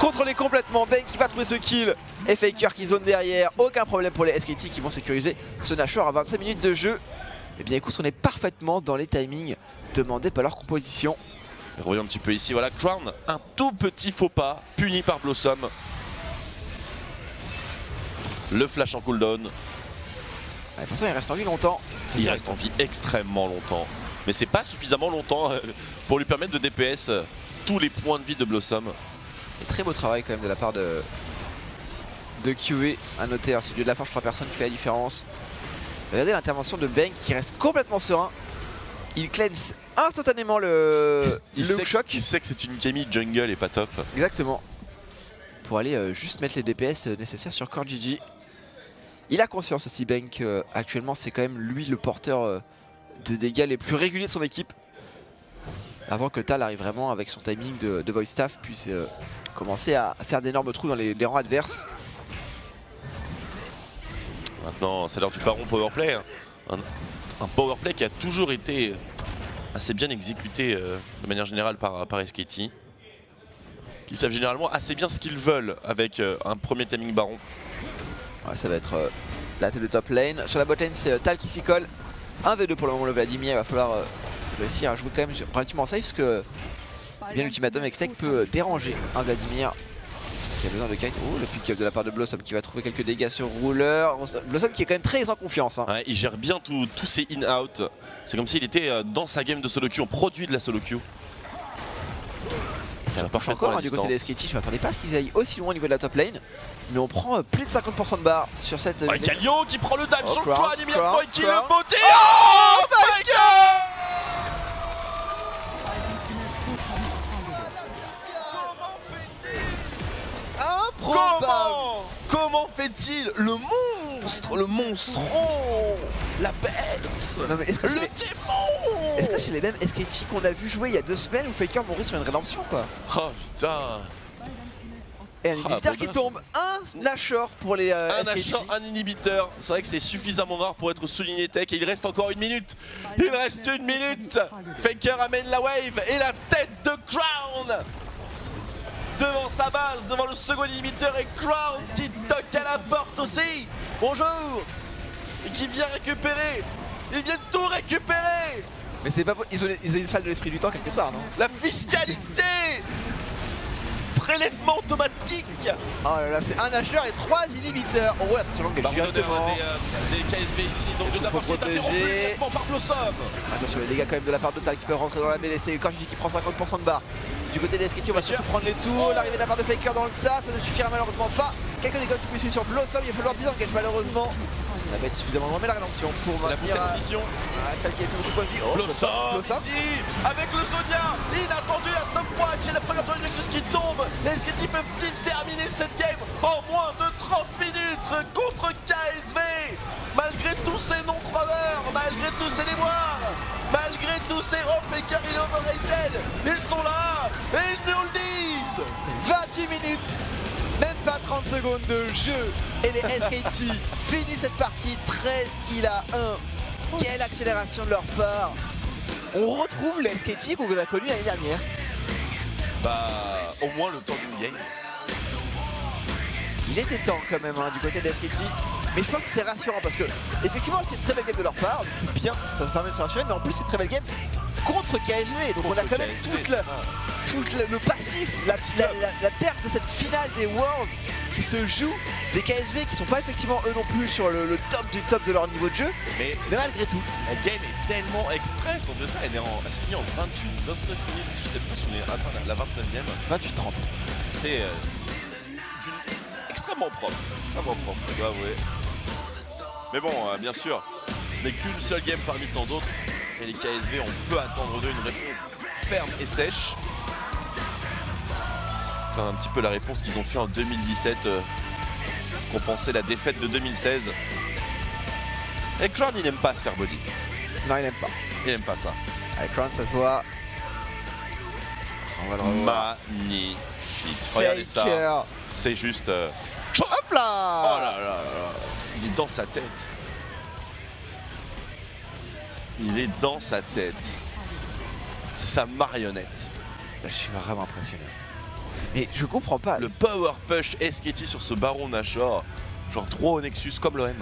Contrôlé complètement, Bang qui va trouver ce kill. Et Faker qui zone derrière, aucun problème pour les SKT qui vont sécuriser ce Nashor à 25 minutes de jeu. Et bien écoute, on est parfaitement dans les timings demandés par leur composition. Revoyons un petit peu ici, voilà Crown, un tout petit faux pas, puni par Blossom. Le flash en cooldown. De toute façon il reste en vie longtemps. Il reste en vie extrêmement longtemps. Mais c'est pas suffisamment longtemps pour lui permettre de DPS tous les points de vie de Blossom. Et très beau travail quand même de la part de QE à noter, hein, ce dieu de la forge 3 personnes qui fait la différence. Regardez l'intervention de Bang qui reste complètement serein. Il cleanse instantanément le choc. Il sait que c'est une Camille jungle et pas top. Exactement. Pour aller juste mettre les DPS nécessaires sur Core GG. Il a conscience aussi Bang qu'actuellement c'est quand même lui le porteur de dégâts les plus réguliers de son équipe. Avant que Tal arrive vraiment avec son timing de Void Staff puisse commencer à faire d'énormes trous dans les rangs adverses. Maintenant c'est l'heure du baron powerplay. Hein. Un powerplay qui a toujours été assez bien exécuté de manière générale par SKT. Qui savent généralement assez bien ce qu'ils veulent avec un premier timing baron. Ouais, ça va être la tête de top lane. Sur la bot lane c'est Tal qui s'y colle. 1v2 pour le moment le Vladimir, il va falloir réussir à jouer quand même relativement safe parce que bien l'ultimatum avec Steak peut déranger un Vladimir qui a besoin de kite. Oh, le pick-up de la part de Blossom qui va trouver quelques dégâts sur Ruler. Blossom qui est quand même très en confiance. Hein. Ouais, il gère bien tous ses in-out. C'est comme s'il était dans sa game de solo queue, on produit de la solo queue. Ça marche encore hein, du côté des SKT, je m'attendais pas à ce qu'ils aillent aussi loin au niveau de la top lane. Mais on prend plus de 50% de barre sur cette... Galio qui prend le dive sur le Crown immédiatement et qui le motive. Oh, improbable. Comment fait-il? Le monstron, la bête, non, mais le démon. Est-ce que c'est les mêmes SKT qu'on a vu jouer il y a 2 semaines où Faker mourit sur une rédemption quoi? Oh putain. Et un inhibiteur qui tombe, un Nashor pour les SKT. Un inhibiteur, c'est vrai que c'est suffisamment rare pour être souligné tech et il reste encore 1 minute. Il reste 1 minute. Faker amène la wave et la tête de Crown devant sa base, devant le second inhibiteur et Crown qui toque à la porte aussi. Bonjour. Et qui vient récupérer. Ils viennent tout récupérer. Mais c'est pas ils ont une salle de l'esprit du temps quelque part non? La fiscalité. Prélèvement automatique. Oh là là, c'est un Nashor et 3 inhibiteurs. Oh là, attention l'angle directement. Des KSV ici, donc je dois protéger par Blossom. Attention les dégâts quand même de la part de Tal qui peut rentrer dans la mêlée. C'est Corgi qui prend 50% de barre. Du côté des SKT, on va surtout prendre les tours. L'arrivée de la part de Faker dans le tas, ça ne suffira malheureusement pas. Quelques dégâts qui puissent sur Blossom, il va falloir désengage malheureusement. La bête suffisamment loin, mais la rédemption pour maintenir Tal qui a fait beaucoup de points de vie. Oh, Blossom ici, avec le Zonia, inattendu la stop watch et la première tour de Nexus qui tombe. Les SKT peuvent-ils terminer cette game en moins de 30 minutes contre KSV? Malgré tous ces non-croyeurs, malgré tous ces déboires, malgré tous ces Faker il est overrated, ils sont là et ils nous le disent. 28 minutes, même pas 30 secondes de jeu et les SKT finissent cette partie 13 kills à 1. Quelle accélération de leur part. On retrouve les SKT qu'on a connu l'année dernière. Bah au moins le temps d'une game. Il était temps quand même hein, du côté des SKT. Mais je pense que c'est rassurant parce que effectivement c'est une très belle game de leur part, c'est bien, ça se permet de se rassurer, mais en plus c'est une très belle game contre KSV, donc on a quand même tout le passif, la perte de cette finale des Worlds qui se joue, des KSV qui sont pas effectivement eux non plus sur le top du top de leur niveau de jeu, mais malgré tout. La game est tellement express, en de ça elle se finit en 28, 29 minutes, je sais pas si on est atteint la 29ème. 28-30. C'est extrêmement propre, je dois avouer. Mais bon, bien sûr, ce n'est qu'une seule game parmi tant d'autres. Et les KSV, on peut attendre d'eux une réponse ferme et sèche. Comme un petit peu la réponse qu'ils ont fait en 2017, compenser la défaite de 2016. Et Crown, il n'aime pas se faire body. Non, il n'aime pas. Il n'aime pas ça. Avec Crown, ça se voit. On va le revoir. Magnifique. Regardez ça. C'est juste... Hop là! Oh là là là. Il est dans sa tête. Il est dans sa tête. C'est sa marionnette. Là, je suis vraiment impressionné. Mais je comprends pas. Le power push SKT sur ce Baron Nashor. Genre 3 au Nexus comme l'OM.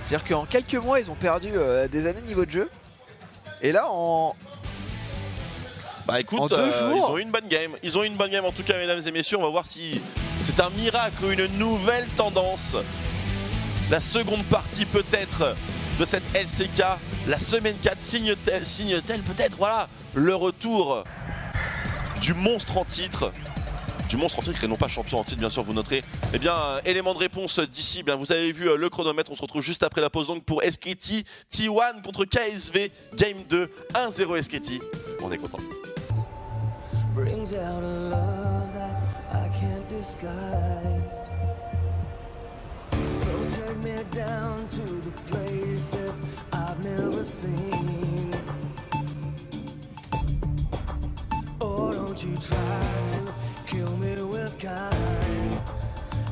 C'est-à-dire qu'en quelques mois, ils ont perdu des années de niveau de jeu. Et là, bah écoute, en 2 jours, ils ont eu une bonne game. Ils ont eu une bonne game en tout cas, mesdames et messieurs. On va voir si c'est un miracle ou une nouvelle tendance. La seconde partie peut-être de cette LCK. La semaine 4 signe-t-elle peut-être, voilà, le retour du monstre en titre. Du monstre en titre et non pas champion en titre, bien sûr, vous noterez. Eh bien, élément de réponse d'ici, bien, vous avez vu le chronomètre. On se retrouve juste après la pause donc pour SKT T1 contre KSV. Game 2, 1-0 SKT. On est content. Brings out a love that I can't disguise. So take me down to the places I've never seen. Oh, don't you try to kill me with kind.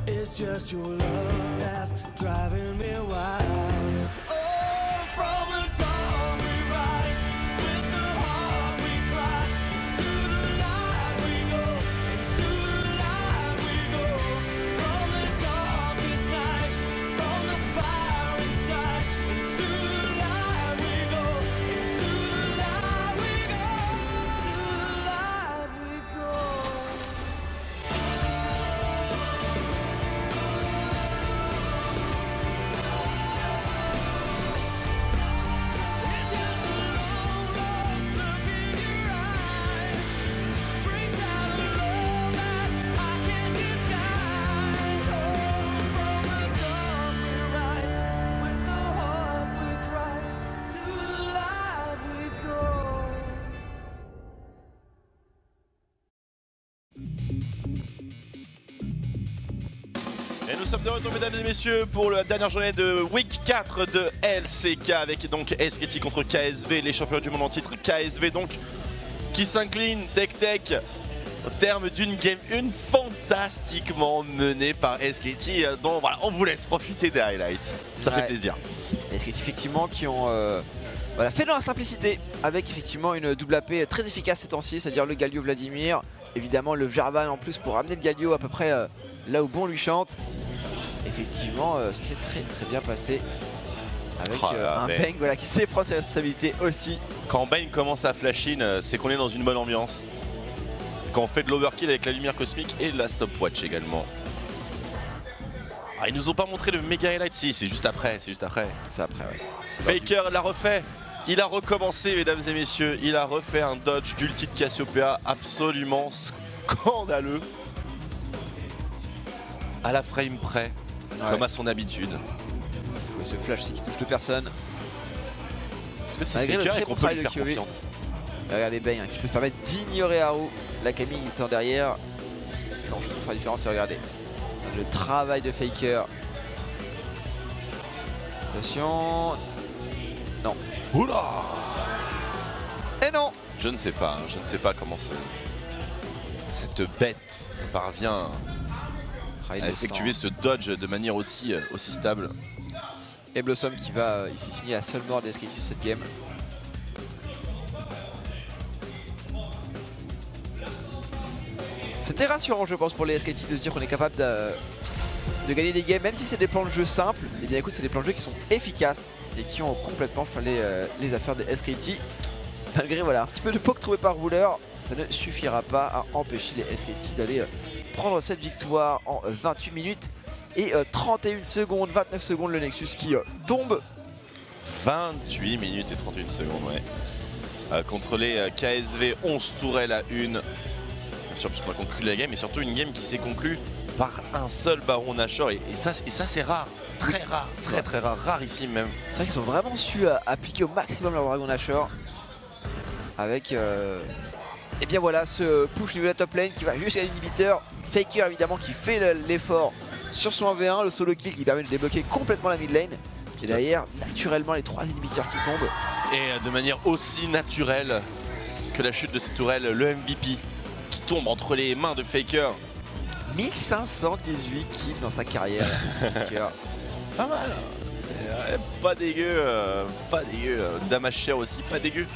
It's just your love that's driving me wild. Oh, from the dawn we rise, with the heart we cry. Into the light we go, into the light we go. From the darkest night, from the fire inside. Into the light we go, into the light we go. Into the light we go. Et nous sommes de retour, mesdames et messieurs, pour la dernière journée de Week 4 de LCK avec donc SKT contre KSV, les champions du monde en titre. KSV donc qui s'incline tech au terme d'une game 1 fantastiquement menée par SKT, dont voilà, on vous laisse profiter des highlights. Ça fait plaisir. SKT effectivement qui ont voilà, fait dans la simplicité avec effectivement une double AP très efficace ces temps-ci, c'est-à-dire le Galio Vladimir, évidemment le Jarvan en plus pour ramener le Galio à peu près là où bon lui chante. Effectivement, ça s'est très bien passé avec un Bang voilà, qui sait prendre ses responsabilités aussi. Quand Bang commence à flash in, c'est qu'on est dans une bonne ambiance. Quand on fait de l'overkill avec la lumière cosmique et la stopwatch également. Ah, ils nous ont pas montré le méga highlight, si, c'est juste après, c'est après, ouais. Faker l'a refait, il a recommencé, mesdames et messieurs, il a refait un dodge d'ulti de Cassiopeia absolument scandaleux. À la frame près, comme à son habitude. Ce flash qui touche deux personnes. Est-ce que c'est Faker et qu'on peut lui faire confiance? Regardez Bang qui peut se permettre d'ignorer Haru. La Camille est en derrière. Non, je peux faire la différence, regardez. Le travail de Faker. Attention. Non. Oula. Et non. Je ne sais pas comment cette bête parvient à effectuer ce dodge de manière aussi stable. Et Blossom qui va ici signer la seule mort des SKT sur cette game. C'était rassurant je pense pour les SKT de se dire qu'on est capable de gagner des games, même si c'est des plans de jeu simples. Et bien écoute, c'est des plans de jeu qui sont efficaces et qui ont complètement fallé les affaires de SKT. Malgré voilà, un petit peu de poke trouvé par Ruler, ça ne suffira pas à empêcher les SKT d'aller prendre cette victoire en 28 minutes et 31 secondes, 29 secondes le Nexus qui tombe. 28 minutes et 31 secondes, ouais. Contre les KSV, 11 tourelles à une. Bien sûr, puisqu'on a conclu la game, et surtout une game qui s'est conclue par un seul Baron Nashor. Et ça c'est rare, très rare, très rare, rarissime même. C'est vrai qu'ils ont vraiment su appliquer au maximum leur Dragon Nashor. Avec et bien voilà ce push niveau de la top lane qui va jusqu'à l'inhibiteur. Faker évidemment qui fait l'effort sur son 1v1, le solo kill qui permet de débloquer complètement la mid lane. Et derrière, naturellement, les 3 inhibiteurs qui tombent. Et de manière aussi naturelle que la chute de cette tourelle, le MVP qui tombe entre les mains de Faker. 1518 kills dans sa carrière. Pas mal. Pas dégueu, pas dégueu. Damage share aussi, pas dégueu.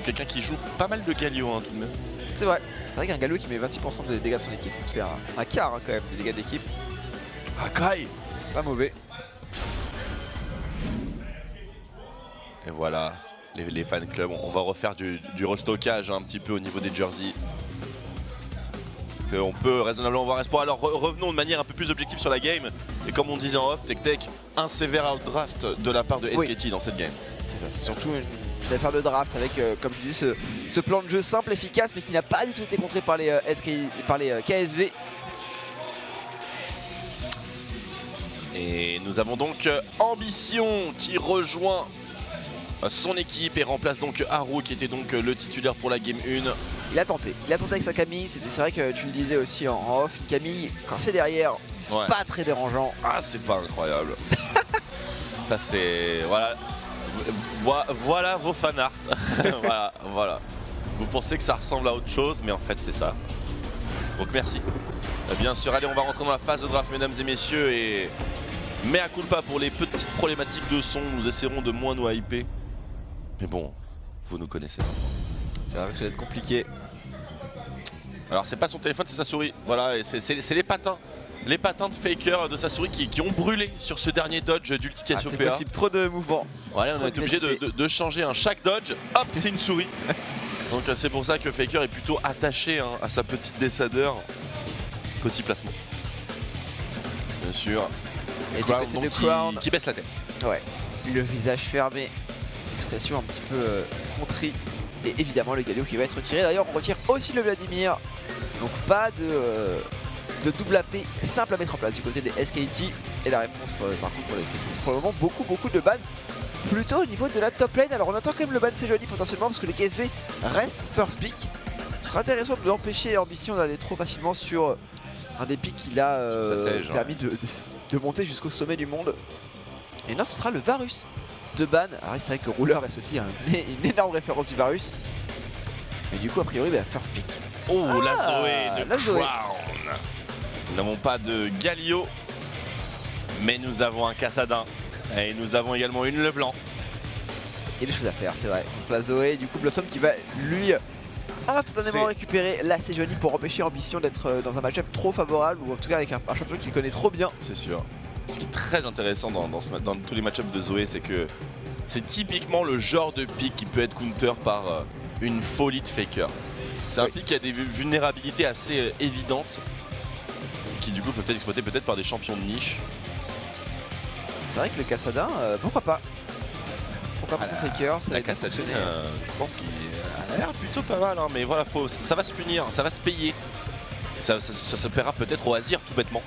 Quelqu'un qui joue pas mal de Galio hein, tout de même. C'est vrai qu'un Galio qui met 26% des dégâts de son équipe, c'est un quart hein, quand même des dégâts de l'équipe. Akai, c'est pas mauvais. Et voilà, les fan clubs, on va refaire du restockage hein, un petit peu au niveau des jerseys. Parce qu'on peut raisonnablement voir espoir. Alors revenons de manière un peu plus objective sur la game. Et comme on disait en off, Tech, un sévère outdraft de la part de SKT dans cette game. C'est ça, c'est surtout une affaire de draft avec, comme je dis, ce plan de jeu simple, efficace, mais qui n'a pas du tout été contré par les, KSV. Et nous avons donc Ambition qui rejoint son équipe et remplace donc Haru qui était donc le titulaire pour la game 1. Il a tenté avec sa Camille, c'est vrai que tu le disais aussi en off, une Camille quand c'est derrière, c'est pas très dérangeant. Ah c'est pas incroyable. Ça c'est... Voilà vos fanarts. voilà. Vous pensez que ça ressemble à autre chose, mais en fait c'est ça. Donc merci. Bien sûr, allez on va rentrer dans la phase de draft mesdames et messieurs et... Mea culpa pour les petites problématiques de son, nous essaierons de moins nous hyper. Mais bon, vous nous connaissez. Ça risque d'être compliqué. Alors c'est pas son téléphone, c'est sa souris. Voilà, et c'est les patins. Les patins de Faker de sa souris qui ont brûlé sur ce dernier dodge d'Ulti Cassiopeia. C'est possible, trop de mouvements. Voilà, on a été obligé de changer chaque dodge. Hop, c'est une souris. Donc c'est pour ça que Faker est plutôt attaché hein, à sa petite descendeur. Petit placement. Bien sûr. Et Crown, du côté de Crown qui baisse la tête. Ouais, le visage fermé, expression un petit peu contrit. Et évidemment le Galio qui va être retiré. D'ailleurs on retire aussi le Vladimir. Donc pas de double AP simple à mettre en place du côté des SKT. Et la réponse par contre pour les SKT c'est pour le moment beaucoup de bans. Plutôt au niveau de la top lane. Alors on attend quand même le ban Sejuani potentiellement parce que les KSV restent first pick. Ce sera intéressant de l'empêcher Ambition d'aller trop facilement sur un des pics qu'il a permis de monter jusqu'au sommet du monde. Et là ce sera le Varus de ban. Alors c'est vrai que Ruler est aussi une énorme référence du Varus. Mais du coup a priori first pick. Oh la Zoé de Crown. Nous n'avons pas de Galio, mais nous avons un Cassadin. Et nous avons également une Leblanc. Il y a des choses à faire, c'est vrai. Contre la Zoé, du coup Blossom qui va lui instantanément récupérer la Sejuani pour empêcher Ambition d'être dans un match-up trop favorable, ou en tout cas avec un champion qu'il connaît trop bien. C'est sûr. Ce qui est très intéressant dans tous les match-ups de Zoé, c'est que c'est typiquement le genre de pick qui peut être counter par une folie de Faker. C'est un pick qui a des vulnérabilités assez évidentes, qui du coup peut être exploité peut-être par des champions de niche. C'est vrai que le Cassadin, pourquoi pas? Pourquoi pas Faker? La Cassadine, je pense qu'il a l'air plutôt pas mal, hein, mais voilà, ça va se punir, ça va se payer. Ça se paiera peut-être au Azir tout bêtement.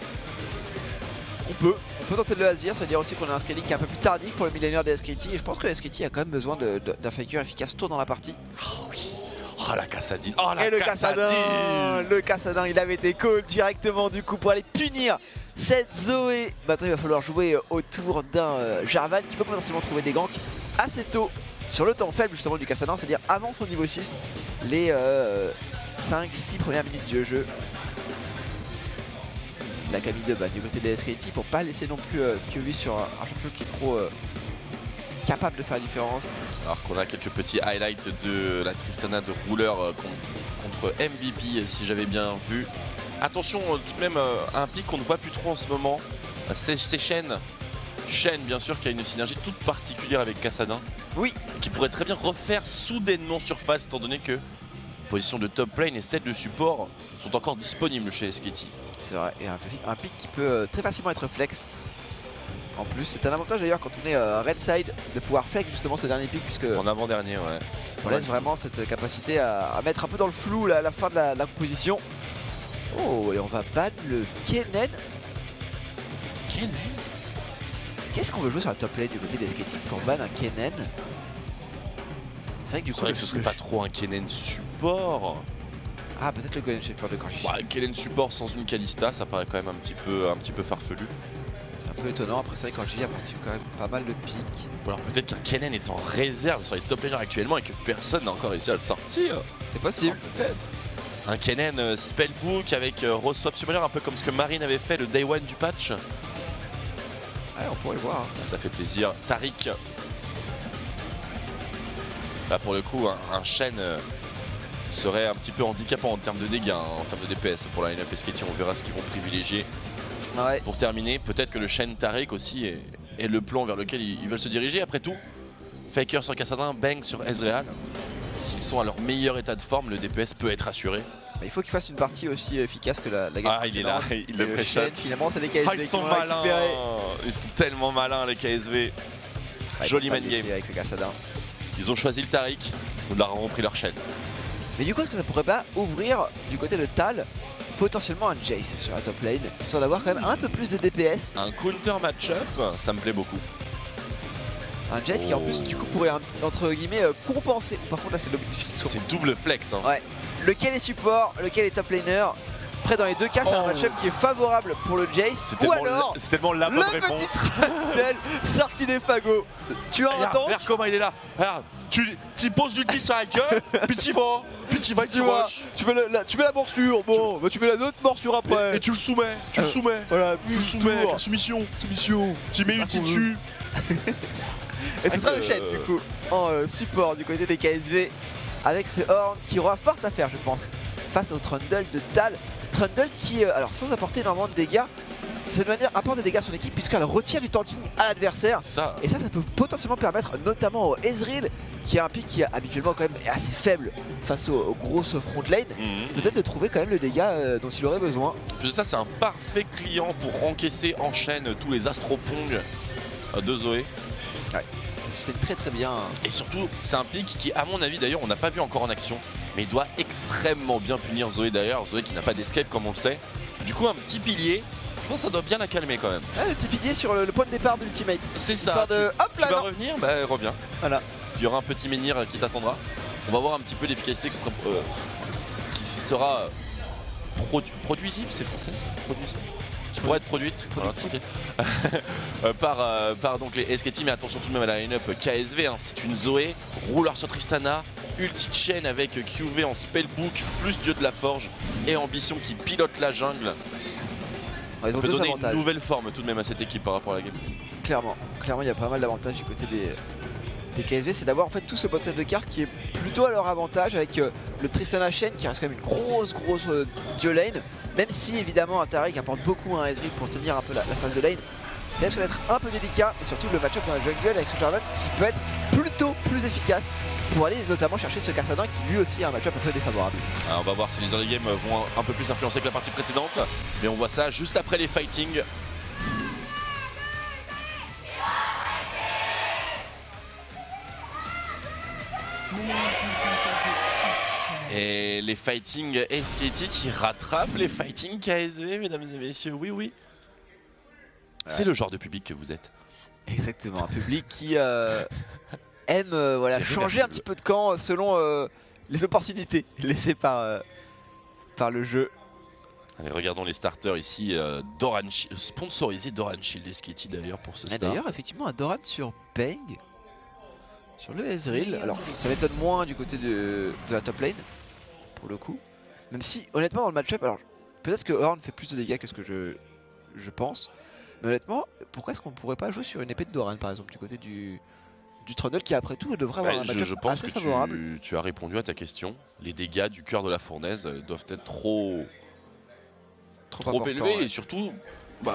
On peut tenter de le Azir, ça veut dire aussi qu'on a un scaling qui est un peu plus tardif pour le millénaire des SKT. Et je pense que SKT a quand même besoin d'un Faker efficace tôt dans la partie. Oh oui. Oh la Cassadine. Oh la Cassadine. Le Cassadin, il avait été call directement du coup pour aller punir cette Zoé. Maintenant il va falloir jouer autour d'un Jarvan qui peut potentiellement trouver des ganks assez tôt sur le temps faible justement du Cassadin, c'est-à-dire avant son niveau 6, les 5-6 premières minutes de jeu. La Camille de ban du côté des SKT pour pas laisser non plus POV sur un champion qui est trop capable de faire la différence. Alors qu'on a quelques petits highlights de la Tristana de Ruler contre MVP si j'avais bien vu. Attention tout de même à un pic qu'on ne voit plus trop en ce moment. C'est Shen. Shen bien sûr qui a une synergie toute particulière avec Kassadin. Oui. Et qui pourrait très bien refaire soudainement surface étant donné que position de top lane et celle de support sont encore disponibles chez SKT. C'est vrai, et un pic qui peut très facilement être flex. En plus, c'est un avantage d'ailleurs quand on est red side de pouvoir flex justement ce dernier pic, puisque en avant-dernier, ouais. On laisse vraiment cette capacité à mettre un peu dans le flou là, à la fin de la composition. Oh, et on va ban le Kennen. Kennen? Qu'est-ce qu'on veut jouer sur la top lane du côté des SKT quand on ban un Kennen? C'est vrai que du coup, ce serait pas trop un Kennen support. Ah, peut-être le Golden Shaper de Kanji. Bah, Kennen support sans une Kalista, ça paraît quand même un petit peu farfelu. C'est un peu étonnant, après c'est vrai que Kanji a participé quand même pas mal de pics. Ou alors peut-être qu'un Kennen est en réserve sur les top laners actuellement et que personne n'a encore réussi à le sortir. C'est possible. Peut-être. Un Kennen spellbook avec Rose Swap Summoner, un peu comme ce que Marine avait fait le day one du patch. Ouais, on pourrait le voir. Hein. Ça fait plaisir. Taric. Là pour le coup, un Shen serait un petit peu handicapant en termes de dégâts, hein, en termes de DPS pour la line-up SKT. On verra ce qu'ils vont privilégier. Ouais. Pour terminer, peut-être que le Shen Taric aussi est le plan vers lequel ils veulent se diriger. Après tout, Faker sur Kassadin, Bang sur Ezreal. S'ils sont à leur meilleur état de forme, le DPS peut être assuré. Il faut qu'ils fassent une partie aussi efficace que la game. Ah, il est là, il le pré-shot. Finalement, c'est les KSV ils sont malins. Ils sont tellement malins, les KSV. Ouais, joli man game. Avec le Kassadin. Ils ont choisi le Taric, ou leur ont pris leur chaîne. Mais du coup, est-ce que ça pourrait pas ouvrir du côté de Tal potentiellement un Jace sur la top lane, histoire d'avoir quand même un peu plus de DPS? Un counter match-up, ça me plaît beaucoup. Un Jace qui en plus du coup pourrait entre guillemets compenser. Par contre là c'est difficile. C'est double flex. Hein. Ouais. Lequel est support, lequel est top laner. Après dans les deux cas c'est un match-up qui est favorable pour le Jace. Ou alors c'est tellement la bonne réponse. Le petit Trundle sorti des fagots. Tu as un temps. Regarde comment il est là. Regarde, tu poses du 10 sur la gueule, puis tu vas, tu rush. Tu mets la morsure, bon, bah tu mets la autre morsure après. Et tu le soumets, Voilà, tu le soumets avec la soumission. Tu mets une petite dessus. Et ce sera le Shen du coup en support du côté des KSV avec ce Horn qui aura fort à faire je pense face au Trundle de Tal. Trundle qui, alors sans apporter énormément de dégâts, cette manière apporte des dégâts à son équipe puisqu'elle retire du tanking à l'adversaire. Et ça peut potentiellement permettre notamment au Ezreal qui a un pic qui habituellement quand même est assez faible face aux grosses front lane, peut-être de trouver quand même le dégât dont il aurait besoin. Plus de ça c'est un parfait client pour encaisser en chaîne tous les astropong de Zoé. Ouais. C'est très bien. Et surtout, c'est un pick qui, à mon avis, d'ailleurs, on n'a pas vu encore en action, mais il doit extrêmement bien punir Zoé derrière. Zoé qui n'a pas d'escape, comme on le sait. Du coup, un petit pilier, je pense que ça doit bien la calmer quand même. Ah, le petit pilier sur le point de départ de l'ultimate. C'est ça. Tu vas revenir, bah reviens. Voilà. Il y aura un petit menhir qui t'attendra. On va voir un petit peu l'efficacité qui sera produisible, c'est français ça, produisible. Qui pourrait être produite par donc les SKT, mais attention tout de même à la line-up KSV, hein, c'est une Zoé, rouleur sur Tristana, ulti chain avec QV en spellbook, plus dieu de la forge et ambition qui pilote la jungle. Ouais, ils ont peut deux donner avantages. Une nouvelle forme tout de même à cette équipe par rapport à la game. Clairement il y a pas mal d'avantages du côté des KSV, c'est d'avoir en fait tout ce bot set de cartes qui est plutôt à leur avantage avec le Tristana Chain qui reste quand même une grosse duo lane, même si évidemment un Taric apporte beaucoup à un Ezreal pour tenir un peu la phase de lane. Ça risque d'être un peu délicat et surtout le match-up dans la jungle avec ce Jarvan qui peut être plutôt plus efficace pour aller notamment chercher ce Kassadin qui lui aussi a un match-up un peu défavorable. Alors on va voir si les early games vont un peu plus influencer que la partie précédente, mais on voit ça juste après les fighting. Et les fighting SKT qui rattrapent les fighting KSV, mesdames et messieurs, oui. C'est le genre de public que vous êtes. Exactement, un public qui aime changer un petit peu de camp selon les opportunités laissées par le jeu. Allez, regardons les starters ici, Doran Shield, sponsorisé Doran Shield SKT d'ailleurs pour ce start. D'ailleurs effectivement un Doran sur Bang. Sur le Ezreal, alors ça m'étonne moins du côté de la top lane, pour le coup. Même si, honnêtement, dans le match-up, alors peut-être que Horn fait plus de dégâts que ce que je pense. Mais honnêtement, pourquoi est-ce qu'on pourrait pas jouer sur une épée de Doran, par exemple, du côté du Trundle, qui après tout devrait avoir un match-up assez favorable. Je pense que tu as répondu à ta question. Les dégâts du cœur de la fournaise doivent être trop trop élevé et surtout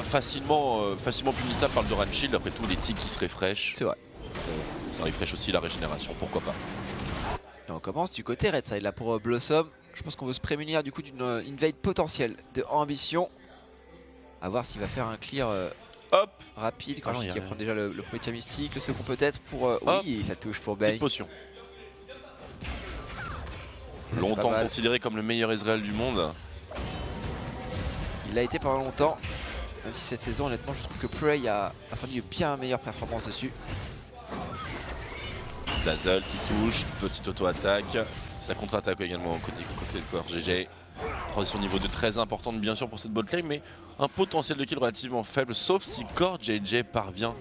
facilement punissable par le Doran Shield. Après tout, les ticks qui se refresh. C'est vrai. Ça refresh aussi la régénération, pourquoi pas. Et on commence du côté Red Side là pour Blossom. Je pense qu'on veut se prémunir du coup d'une invade potentielle de ambition. A voir s'il va faire un clear hop rapide. Quand il va prendre déjà le premier tir mystique, le second peut-être pour. Oui, ça touche pour Bane. Petite potion. Longtemps considéré comme le meilleur Ezreal du monde. Il l'a été pendant longtemps. Même si cette saison, honnêtement, je trouve que Prey a fourni bien meilleure performance dessus. Dazzle qui touche, petite auto-attaque. Ça contre-attaque également côté de corps GG. Transition niveau 2 très importante bien sûr pour cette botlane, mais un potentiel de kill relativement faible, sauf si Core JJ parvient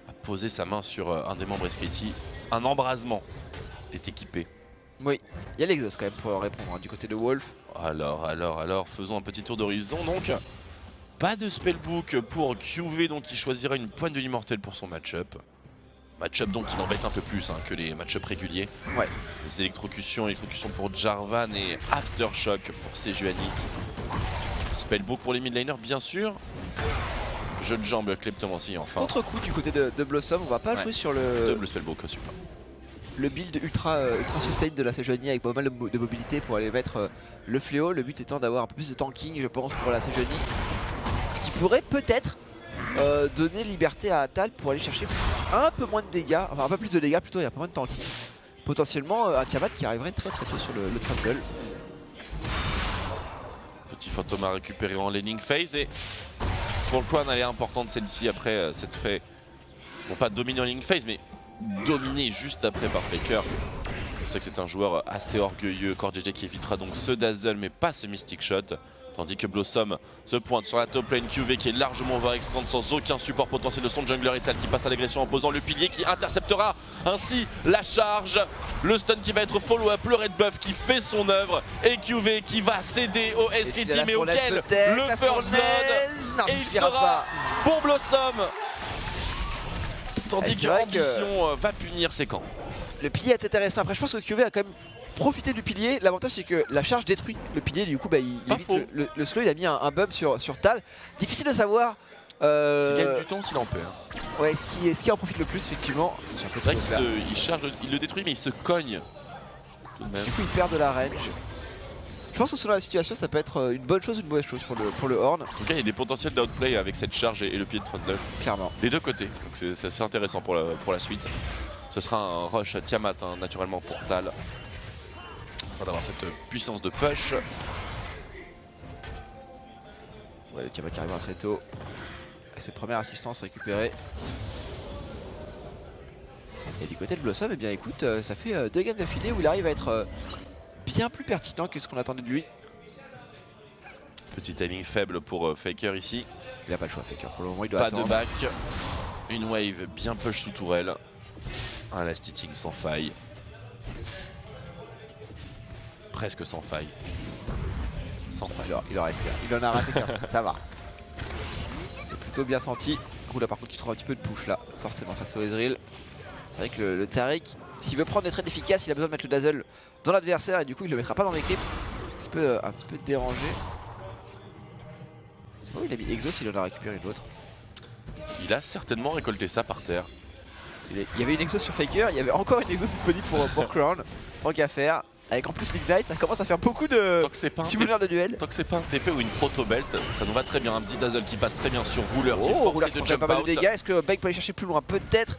à poser sa main sur un des membres SKT. Un embrasement est équipé. Oui, il y a l'exhaust quand même pour répondre du côté de Wolf. Alors, faisons un petit tour d'horizon donc. Pas de spellbook pour QV, donc il choisira une poigne de l'immortel pour son match-up. Match-up donc qui l'embête un peu plus que les match-up réguliers. Ouais. Les électrocutions pour Jarvan et Aftershock pour Sejuani. Spellbook pour les mid laners bien sûr. Jeu de jambes Kleptomancy enfin. Contre-coup du côté de Blossom, on va pas jouer sur le... Double spellbook super. Le build ultra sustain de la Sejuani avec pas mal de mobilité pour aller mettre le fléau. Le but étant d'avoir un peu plus de tanking je pense pour la Sejuani. Ce qui pourrait peut-être donner liberté à Atal pour aller chercher un peu moins de dégâts, enfin un peu plus de dégâts plutôt, il y a pas moins de tanking. Potentiellement un Tiamat qui arriverait très tôt sur le Trundle. Petit fantôme à récupérer en laning phase et pour le Crown elle est importante celle-ci après cette fait, bon pas dominer en laning phase mais dominé juste après par Faker. Je sais que c'est un joueur assez orgueilleux. Core JJ qui évitera donc ce Dazzle mais pas ce Mystic Shot. Tandis que Blossom se pointe sur la top lane. QV qui est largement overextend sans aucun support potentiel de son jungler. Etal qui passe à l'agression en posant le pilier qui interceptera ainsi la charge. Le stun qui va être follow-up, le red buff qui fait son œuvre. Et QV qui va céder au SKT mais auquel le first blood. Et il sera pour Blossom. Tandis que Ambition va punir ses camps. Le pilier est intéressant. Après, je pense que QV a quand même profité du pilier. L'avantage, c'est que la charge détruit le pilier. Du coup, il évite le slow. Il a mis un bump sur Tal. Difficile de savoir. S'il gagne du temps, s'il en peut. Ouais, ce qui en profite le plus, effectivement. C'est vrai qu'il charge, il le détruit, mais il se cogne. Tout de même. Du coup, il perd de la range. Je pense que selon la situation, ça peut être une bonne chose ou une mauvaise chose pour le Horn. En tout cas, il y a des potentiels d'outplay avec cette charge et le pied de Trundle. Clairement. Des deux côtés. Donc c'est assez intéressant pour la suite. Ce sera un rush Tiamat naturellement pour Tal. Afin d'avoir cette puissance de push. Ouais, le Tiamat qui arrivera très tôt. Et cette première assistance récupérée. Et du côté de Blossom, eh bien écoute, ça fait 2 games d'affilée où il arrive à être bien plus pertinent que ce qu'on attendait de lui. Petit timing faible pour Faker ici. Il n'a pas le choix Faker, pour le moment il doit attendre. Pas de back, une wave bien push sous tourelle. Un last hitting sans faille. Presque sans faille. Sans faille. Il en reste un. Il en a raté qu'un, ça va. C'est plutôt bien senti. Là par contre il trouve un petit peu de push là, forcément face au Ezreal. C'est vrai que le Taric, s'il veut prendre des trades efficaces, il a besoin de mettre le Dazzle dans l'adversaire et du coup il le mettra pas dans l'équipe. Ce qui peut un petit peu déranger. C'est pas où il a mis Exhaust, il en a récupéré une autre. Il a certainement récolté ça par terre. Il y avait une Exhaust sur Faker, il y avait encore une Exhaust disponible pour Crown. Tant qu'à faire. Avec en plus l'Ignite, ça commence à faire beaucoup de simulaires de duel. Tant que c'est pas un TP ou une proto-belt, ça nous va très bien. Un petit Dazzle qui passe très bien sur Ruler qui est forcé de jump pas mal out. de dégâts. Est-ce que Bake peut aller chercher plus loin? Peut-être.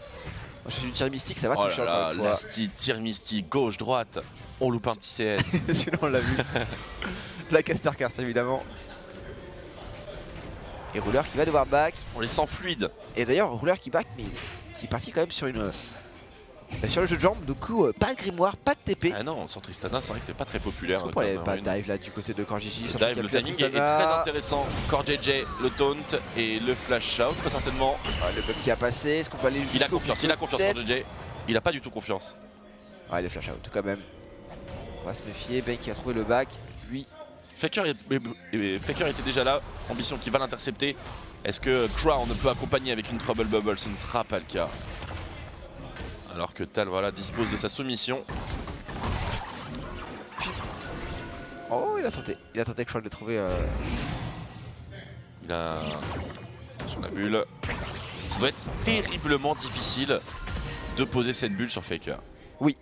Moi je suis du tir mystique, ça va toucher encore une fois. Lasti, tir mystique, gauche, droite. On loupe un petit CS. Sinon on l'a vu. La caster cast évidemment. Et Ruler qui va devoir back. On les sent fluides. Et d'ailleurs Ruler qui back, mais qui est parti quand même sur une... sur le jeu de jambes, du coup pas de grimoire, pas de TP. Ah non, sans Tristana, c'est vrai que c'est pas très populaire. Pourquoi il n'y avait pas de dive là du côté de Core JJ? Dive, le timing est très intéressant. Core JJ, le taunt et le flash out très certainement. Le bump qui a passé, est-ce qu'on peut aller Il a confiance Core JJ. Il a pas du tout confiance. Ouais, le flash out quand même. On va se méfier, Ben qui a trouvé le back, lui. Faker était déjà là, Ambition qui va l'intercepter. Est-ce que Crown peut accompagner avec une Trouble Bubble? Ce ne sera pas le cas. Alors que Tal dispose de sa soumission. Oh, il a tenté que Crown l'ait trouvé Il a... Attention la bulle. Ça doit être terriblement difficile de poser cette bulle sur Faker. Oui.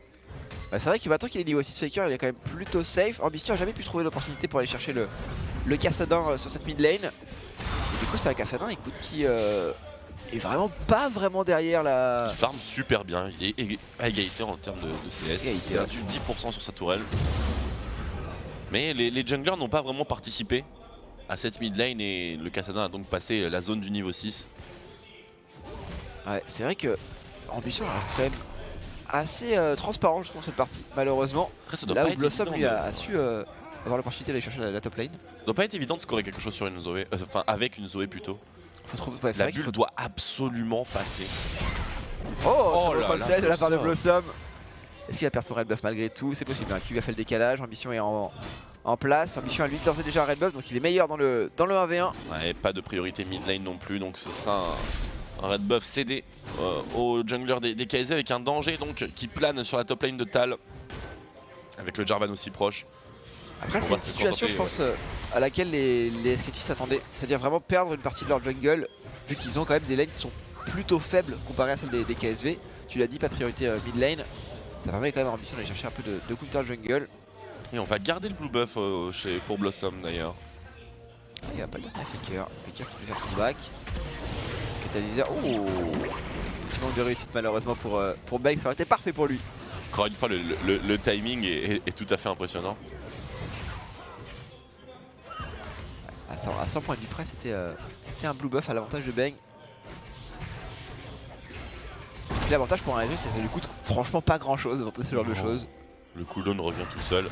Bah, c'est vrai que maintenant qu'il est niveau 6 Faker, il est quand même plutôt safe. Ambition n'a jamais pu trouver l'opportunité pour aller chercher le Kassadin sur cette mid lane. Et du coup c'est un Kassadin écoute qui est vraiment pas vraiment derrière la... Il farm super bien, il est à égalité en termes de CS. Il a perdu 10% sur sa tourelle. Mais les junglers n'ont pas vraiment participé à cette mid lane et le Kassadin a donc passé la zone du niveau 6. Ouais, c'est vrai que Ambition reste quand même assez transparent jusqu'en cette partie, malheureusement. Après, là où Blossom lui a su avoir l'opportunité d'aller chercher la top lane. Ça doit pas être évident de scorer quelque chose sur une Zoé, enfin avec une Zoé plutôt. Ouais, la bulle doit absolument passer. Oh, le cancel de la part de Blossom. Est-ce qu'il va perdre son red buff malgré tout? C'est possible, hein. Q a fait le décalage, Ambition est en place. Ambition a lui d'ores et déjà un red buff, donc il est meilleur dans le 1v1. Ouais, pas de priorité mid lane non plus, donc ce sera un red buff cédé au jungler des KZ avec un danger donc qui plane sur la top lane de Tal. Avec le Jarvan aussi proche. Après c'est une situation je pense à laquelle les SKT s'attendaient. C'est-à-dire vraiment perdre une partie de leur jungle vu qu'ils ont quand même des lanes qui sont plutôt faibles comparées à celles des KSV. Tu l'as dit, pas de priorité mid lane. Ça permet quand même à Ambition d'aller chercher un peu de counter jungle. Et on va garder le blue buff pour Blossom d'ailleurs. Il n'y a pas de Faker. Faker qui peut faire son back. Catalyseur. Oh, petit manque de réussite malheureusement pour Bang, ça aurait été parfait pour lui. Encore une fois le timing est tout à fait impressionnant. À 100 points de vue près c'était un blue buff à l'avantage de Bang. L'avantage pour un réseau c'est que ça lui coûte franchement pas grand chose de tenter ce genre de choses. Le cooldown revient tout seul.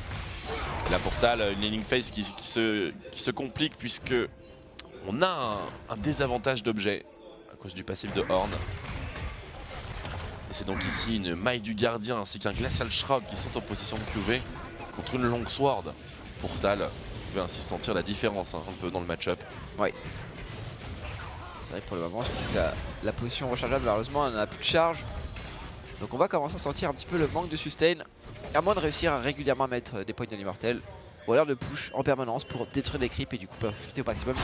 Là pour Tal, une laning phase qui se complique puisque on a un désavantage d'objet à cause du passif de Horn. Et c'est donc ici une maille du gardien ainsi qu'un Glacial Shroud qui sont en position de QV contre une Longsword pour Tal. Vous pouvez ainsi sentir la différence un peu dans le match-up. Oui. C'est vrai que pour le moment, je trouve que la position rechargeable, malheureusement, elle n'a plus de charge. Donc on va commencer à sentir un petit peu le manque de sustain. À moins de réussir à régulièrement mettre des points de l'immortel. Ou alors de push en permanence pour détruire les creeps et du coup profiter au maximum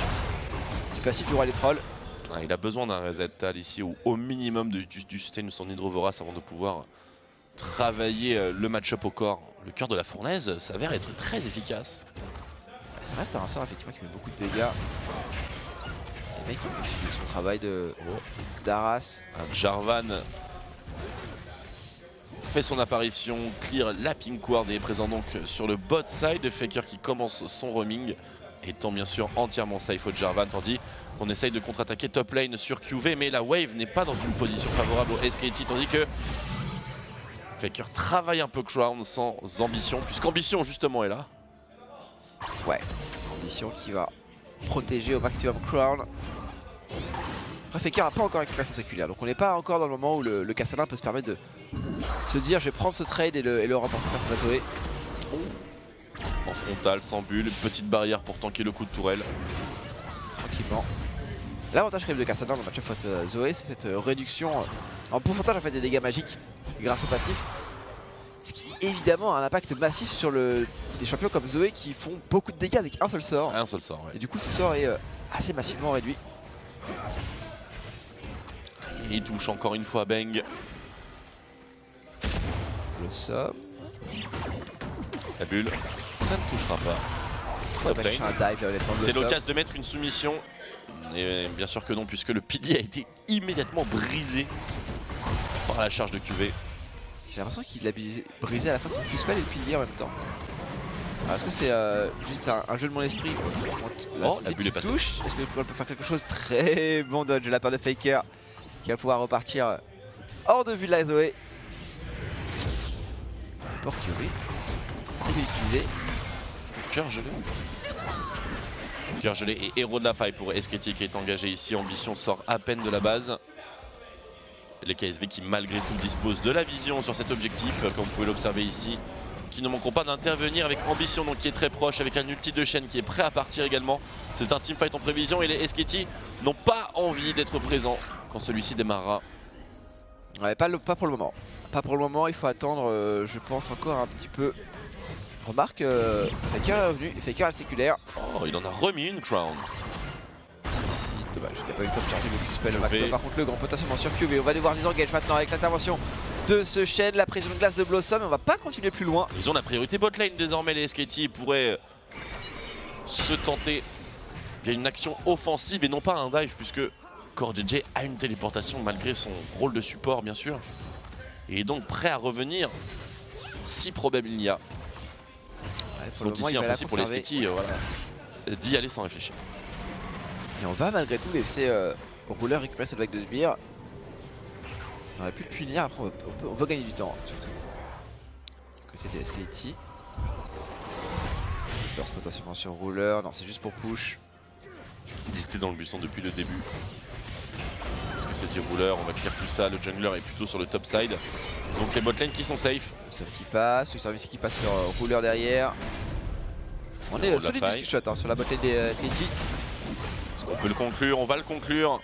du passif du roi des trolls. Ah, il a besoin d'un reset Tal ici ou au minimum du sustain de son hydrovorace avant de pouvoir travailler le match-up au corps. Le cœur de la fournaise s'avère être très efficace. Ça reste un sort effectivement qui fait beaucoup de dégâts. Le mec qui fait son travail d'Aras. Jarvan fait son apparition, clear la pink ward et est présent donc sur le bot side. Faker qui commence son roaming, étant bien sûr entièrement safe au Jarvan, tandis qu'on essaye de contre-attaquer top lane sur QV, mais la wave n'est pas dans une position favorable au SKT, tandis que Faker travaille un peu Crown sans ambition, puisqu'ambition justement est là. Ouais, Ambition qui va protéger au maximum Crown. Après Faker n'a pas encore récupéré son séculaire, donc on n'est pas encore dans le moment où le Kassadin peut se permettre de se dire je vais prendre ce trade et le remporter face à la Zoé. En frontal, sans bulle, petite barrière pour tanker le coup de tourelle. Tranquillement. L'avantage quand même de Kassadin dans le match-up face Zoé, c'est cette réduction en pourcentage en fait, des dégâts magiques grâce au passif. Ce qui évidemment a un impact massif sur des champions comme Zoé qui font beaucoup de dégâts avec un seul sort. Un seul sort, ouais. Et du coup ce sort est assez massivement réduit. Il touche encore une fois Bang. Le somme. La bulle, ça ne touchera pas. C'est l'occasion de mettre une soumission. Et bien sûr que non, puisque le PD a été immédiatement brisé par la charge de QV. J'ai l'impression qu'il l'a brisé à la fin son Q-spell et le pilier en même temps. Est-ce que c'est juste un jeu de mon esprit? Oh, la bulle est passée. Est-ce que peut faire quelque chose? Très bon dodge de la part de Faker qui va pouvoir repartir hors de vue de la Zoé. Pour QV. Il est utilisé. Cœur gelé. Cœur gelé et héros de la faille pour SKT qui est engagé ici. Ambition sort à peine de la base. Les KSV qui malgré tout disposent de la vision sur cet objectif, comme vous pouvez l'observer ici, qui ne manqueront pas d'intervenir avec Ambition donc qui est très proche avec un ulti de chaîne qui est prêt à partir également. C'est un teamfight en prévision et les SKT n'ont pas envie d'être présents quand celui-ci démarrera. Ouais, pas pour le moment. Pas pour le moment, il faut attendre, je pense, encore un petit peu. Remarque, Faker est revenu, Faker a le séculaire. Oh, il en a remis une Crown. Dommage, il n'a pas eu le temps de charger le spell au maximum. Par contre le grand potentiellement sur QV. On va devoir disengage maintenant avec l'intervention de ce Shen, la pression de glace de Blossom. On va pas continuer plus loin. Ils ont la priorité bot lane désormais, les SKT. Ils pourraient se tenter via une action offensive et non pas un dive, puisque CoreJJ a une téléportation malgré son rôle de support bien sûr. Et est donc prêt à revenir si probable il y a. Ouais, donc ici impossible pour les SKT voilà, d'y aller sans réfléchir. Et on va malgré tout laisser Rouleur récupérer cette vague de sbires. On aurait pu le punir, après on veut gagner du temps surtout. Du côté des SKT. Burst potentiellement sur Rouleur, non c'est juste pour push. Ils étaient dans le buisson depuis le début. Parce que c'est du Rouleur, on va clear tout ça, le jungler est plutôt sur le top side. Donc les botlane qui sont safe. Le seul qui passe, le service qui passe sur Rouleur derrière. On est solide disque shot hein, sur la botlane des SKT. Est-ce qu'on peut le conclure? On va le conclure.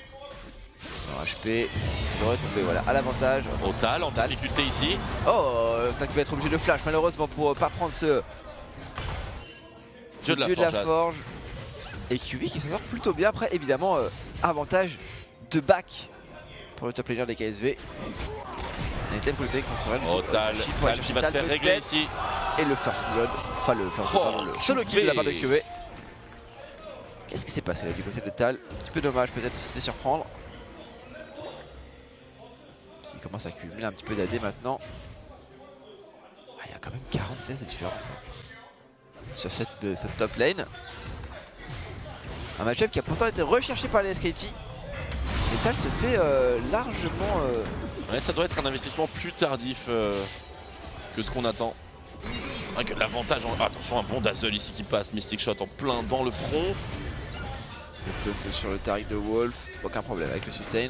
Alors, HP, ça devrait tomber voilà, à l'avantage. Otal en difficulté ici. Oh, Otal qui va être obligé de flash malheureusement pour pas prendre ce dieu de la forge. Et QV qui s'en sort plutôt bien. Après évidemment avantage de back pour le top laner des KSV. Otal qui va se faire régler ici. Et le first blood, enfin le solo kill de la part de QV. Qu'est-ce qui s'est passé là du côté de Tal? Un petit peu dommage peut-être de se faire surprendre. Il commence à cumuler un petit peu d'AD maintenant. Ah, il y a quand même 46 de différence hein, sur cette top lane. Un match-up qui a pourtant été recherché par les SKT. Et Tal se fait largement... Ouais, ça doit être un investissement plus tardif que ce qu'on attend. Avec l'avantage, attention un bon Dazzle ici qui passe, Mystic Shot en plein dans le front. Le taunt sur le Taric de Wolf, aucun problème avec le sustain.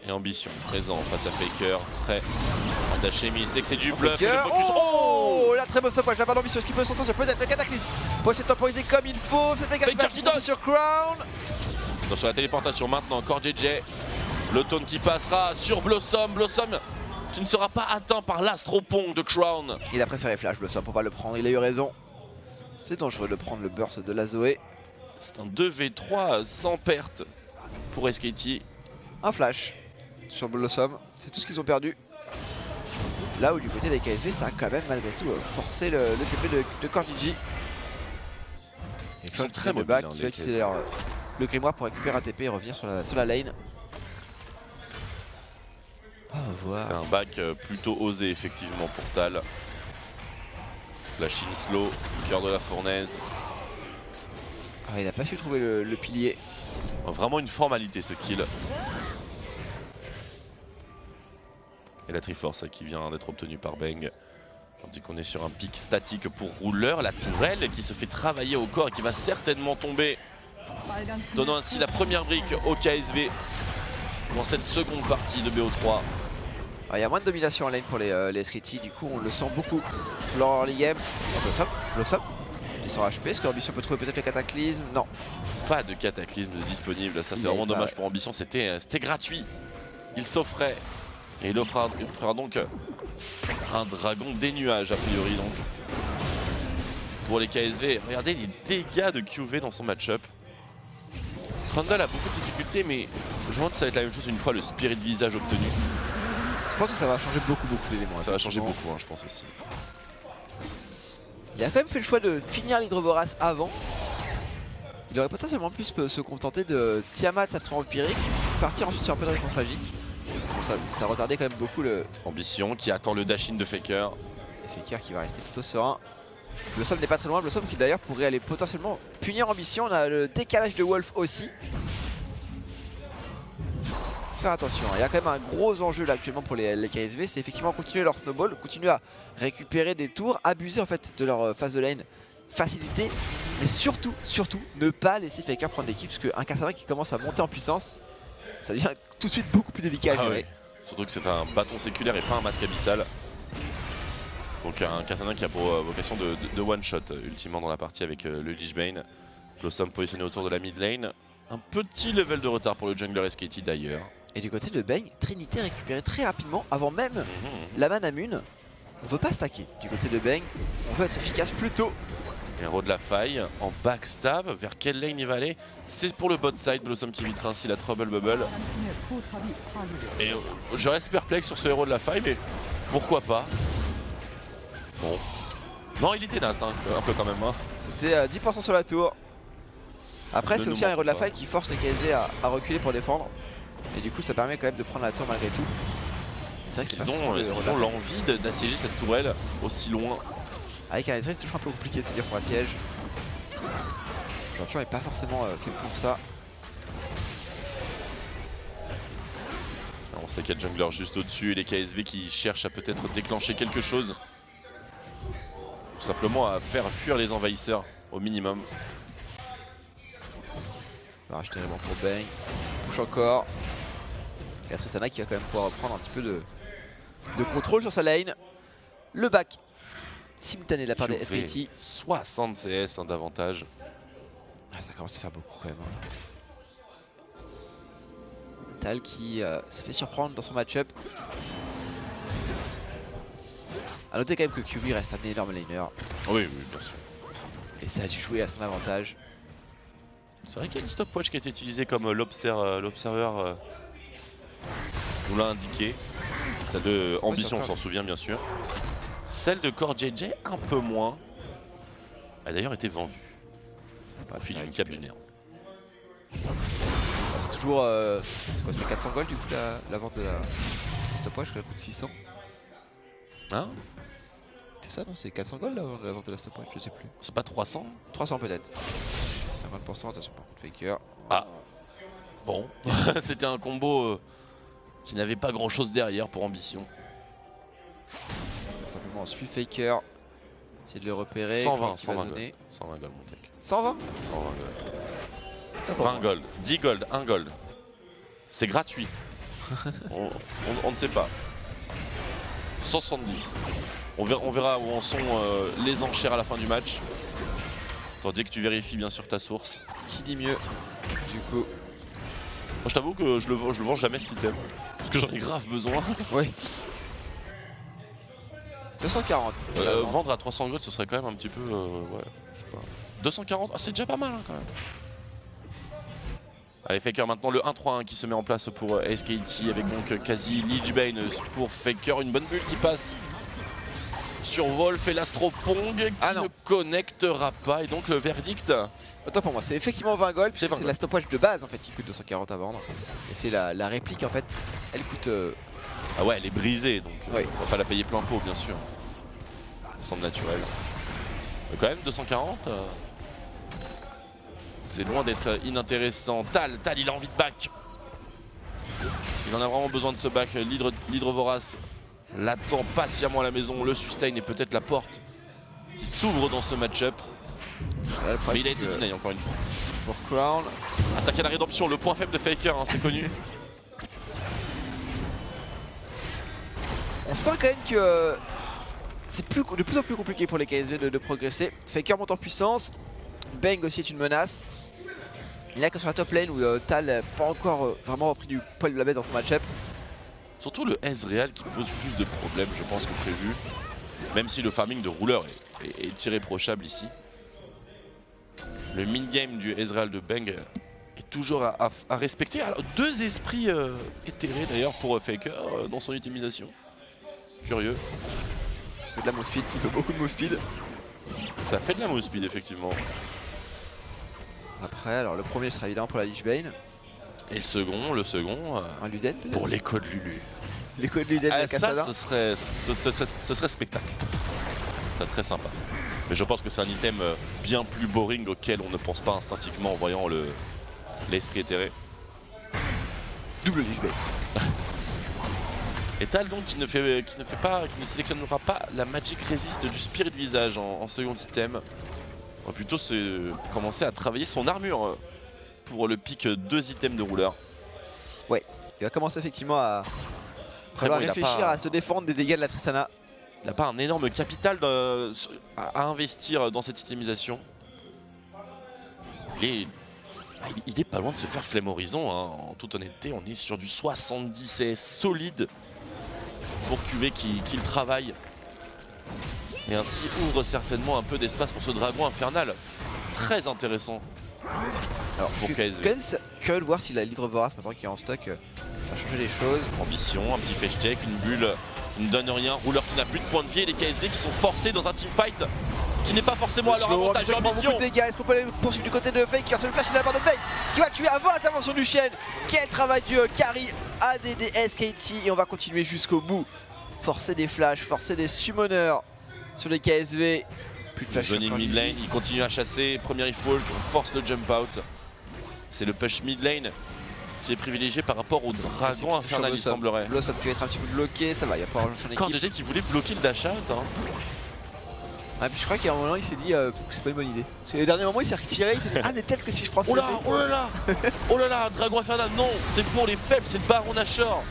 Et Ambition présent face à Faker, prêt à dasher, mais il sait que c'est du bluff. Oh, la très bonne stopwatch, la barre d'Ambition, ce qui peut sortir sur peut-être le cataclysme. Pour essayer de temporiser comme il faut, ça fait Faker qui donne sur Crown. Attention à la téléportation maintenant, encore JJ. Le taunt qui passera sur Blossom, Blossom qui ne sera pas atteint par l'astropong de Crown. Il a préféré flash Blossom pour pas le prendre, il a eu raison. C'est dangereux de prendre le burst de la Zoé. C'est un 2v3 sans perte pour SKT. Un flash sur Blossom, c'est tout ce qu'ils ont perdu. Là où du côté des KSV, ça a quand même malgré tout forcé le TP de CoreJJ. Ils sont très mobiles hein, qui va utiliser le grimoire pour récupérer un TP et revenir sur la lane. Oh, voilà. C'est un back plutôt osé effectivement pour Tal. Flash in slow, cœur de la fournaise. Ah, il n'a pas su trouver le pilier. Vraiment une formalité ce kill. Et la Triforce qui vient d'être obtenue par Bang. Tandis qu'on est sur un pic statique pour Rouleur, la tourelle qui se fait travailler au corps et qui va certainement tomber. Donnant ainsi la première brique au KSV dans cette seconde partie de BO3. Il y a moins de domination en lane pour les SKT, du coup on le sent beaucoup sur leur early game. Blossom, ils sont HP, est-ce que Ambition peut trouver peut-être le cataclysme? Non. Pas de cataclysme disponible, ça c'est vraiment dommage pour Ambition, c'était gratuit. Il s'offrait et il offrira donc un dragon des nuages a priori donc. Pour les KSV, regardez les dégâts de QV dans son match-up. Trundle a beaucoup de difficultés mais je me demande si ça va être la même chose une fois le Spirit Visage obtenu. Je pense que ça va changer beaucoup d'éléments. Ça va changer beaucoup hein, je pense aussi. Il a quand même fait le choix de finir l'Hydroboras avant. Il aurait potentiellement pu se contenter de Tiamat, Saptron Vampirique, partir ensuite sur un peu de résistance magique. Bon, ça retardait quand même beaucoup le... Ambition qui attend le dash-in de Faker. Et Faker qui va rester plutôt serein. Blossom n'est pas très loin, Blossom qui d'ailleurs pourrait aller potentiellement punir Ambition. On a le décalage de Wolf aussi. Faire attention, il y a quand même un gros enjeu là actuellement pour les KSV, c'est effectivement continuer leur snowball, continuer à récupérer des tours, abuser en fait de leur phase de lane, faciliter, mais surtout ne pas laisser Faker prendre l'équipe, parce qu'un Cassandra qui commence à monter en puissance, ça devient tout de suite beaucoup plus délicat à gérer. Oui. Surtout que c'est un bâton séculaire et pas un masque abyssal. Donc un Cassandra qui a pour vocation de one shot ultimement dans la partie avec le Lich Bane. Blossom positionné autour de la mid lane. Un petit level de retard pour le jungler SKT d'ailleurs. Et du côté de Bang, Trinité récupérée très rapidement avant même la mana Mune. On veut pas stacker du côté de Bang, on veut être efficace plus tôt. Héros de la faille en backstab. Vers quelle lane il va aller? C'est pour le bot side. Blossom qui évitera ainsi la Trouble Bubble. Et je reste perplexe sur ce héros de la faille, mais pourquoi pas? Bon. Non, il était naze hein, un peu quand même. Hein. C'était 10% sur la tour. Après, c'est aussi un héros de la faille qui force les KSV à reculer pour défendre. Et du coup, ça permet quand même de prendre la tour malgré tout. C'est vrai qu'ils ont l'envie d'assiéger cette tourelle aussi loin. Avec un Ezreal, c'est toujours un peu compliqué de se dire pour un siège. Le champion n'est pas forcément fait pour ça. On sait qu'il y a le jungler juste au-dessus et les KSV qui cherchent à peut-être déclencher quelque chose. Tout simplement à faire fuir les envahisseurs au minimum. On va racheter vraiment pour Bang. Push encore. Et Tristana qui va quand même pouvoir reprendre un petit peu de contrôle sur sa lane. Le back simultané de la part des SKT. 60 CS hein, d'avantage. Ah, ça commence à faire beaucoup quand même. Tal qui s'est fait surprendre dans son match-up. A noter quand même que QB reste un énorme laner. Oui, oui, bien sûr. Et ça a dû jouer à son avantage. C'est vrai qu'il y a une stopwatch qui a été utilisée comme l'observeur nous l'a indiqué. Celle de Ambition, on s'en souvient bien sûr. Celle de Core JJ, un peu moins. Elle a d'ailleurs été vendue. Au fil d'une cape du néant. C'est toujours. C'est quoi, c'est 400 gold du coup la vente de la stopwatch, elle coûte 600. Hein? C'est ça non? C'est 400 gold la vente de la stopwatch, je sais plus. C'est pas 300? 300 peut-être. 50%, attention par contre Faker. Ah bon, c'était un combo qui n'avait pas grand chose derrière pour Ambition. Simplement on suit Faker. Essayer de le repérer. 120 gold. 120 gold mon tech. 120 gold. 20 gold, 10 gold, 1 gold. C'est gratuit. on ne sait pas. 170. On verra où en sont les enchères à la fin du match. Tandis que tu vérifies bien sûr ta source. Qui dit mieux du coup? Moi je t'avoue que je le vends jamais cet item. Parce que j'en ai grave besoin. Oui. 240. Vendre à 300 gold ce serait quand même un petit peu... ouais, je sais pas. 240, ah, c'est déjà pas mal hein, quand même. Allez Faker maintenant le 1-3-1 qui se met en place pour SKT avec donc quasi Lichbane pour Faker. Une bonne bulle qui passe sur Wolf et l'Astropong qui ne connectera pas et donc le verdict. Autant pour moi, c'est effectivement 20 gold puisque c'est la stopwatch de base en fait qui coûte 240 à vendre. Et c'est la réplique en fait, elle coûte... Ah ouais, elle est brisée donc oui. On va pas la payer plein pot bien sûr. Ça semble naturel. Mais quand même 240 c'est loin d'être inintéressant. Tal il a envie de back. Il en a vraiment besoin de ce back. L'hydre vorace l'attend patiemment à la maison. Le sustain est peut-être la porte qui s'ouvre dans ce match-up. Mais il a été deny encore une fois. Pour Crown. Attaque à la rédemption, le point faible de Faker, hein, c'est connu. On sent quand même que c'est de plus en plus compliqué pour les KSV de progresser. Faker monte en puissance. Bang aussi est une menace. Il y a que sur la top lane où Tal n'a pas encore vraiment repris du poil de la bête dans son match-up. Surtout le Ezreal qui pose plus de problèmes je pense que prévu. Même si le farming de rouleur est irréprochable ici. Le mid-game du Ezreal de Bang est toujours à respecter. Alors, deux esprits éthérés d'ailleurs pour Faker dans son utilisation. Curieux. Il fait de la move speed, il fait beaucoup de move speed. Ça fait de la move speed effectivement. Après, alors le premier sera évidemment pour la Lichbane. Et le second un Luden pour l'écho de Lulu. L'écho de Luden, la Cassada. Ça, ce serait spectacle. Ce serait très sympa. Mais je pense que c'est un item bien plus boring auquel on ne pense pas instinctivement en voyant l'esprit éthéré. Double Lichbane. Et Tal donc qui ne sélectionnera pas la Magic Resist du Spirit Visage en second item. On va plutôt commencer à travailler son armure pour le pick 2 items de rouleur. Ouais, il va commencer effectivement à réfléchir à se défendre des dégâts de la Tristana. Il n'a pas un énorme capital à investir dans cette itemisation. Il est pas loin de se faire flemme horizon, hein. En toute honnêteté, on est sur du 70 CS solide pour QV qui le travaille. Et ainsi ouvre certainement un peu d'espace pour ce dragon infernal. Très intéressant. Alors pour KSV. Je suis quand même curieux de voir si la livre vorace maintenant qui est en stock va changer les choses. Ambition, un petit fetch check, une bulle ne donne rien. Rouleur qui n'a plus de points de vie et les KSV qui sont forcés dans un teamfight qui n'est pas forcément à leur avantage. Ambition. Beaucoup de dégâts. Est-ce qu'on peut aller poursuivre du côté de Faker sur le flash de la barre de Bang qui va tuer avant l'intervention du Shen. Quel travail du carry ADD SKT et on va continuer jusqu'au bout. Forcer des flashs, forcer des summoners sur les KSV. Plus de flash. Zoning mid lane, il continue à chasser. Premier if-walk, on force le jump out. C'est le push mid lane qui est privilégié par rapport au dragon infernal, il semblerait. Blossom qui va être un petit peu bloqué, ça va, il n'y a pas de son équipe. Encore JJ qui voulait bloquer le dash out. Hein. Ah, puis je crois qu'à un moment il s'est dit peut-être que c'est pas une bonne idée. Parce que le dernier moment il s'est retiré, il s'est dit ah mais peut-être que si je prends oh là, oh là là oh là là, dragon infernal, non, c'est pour les faibles, c'est le baron Nashor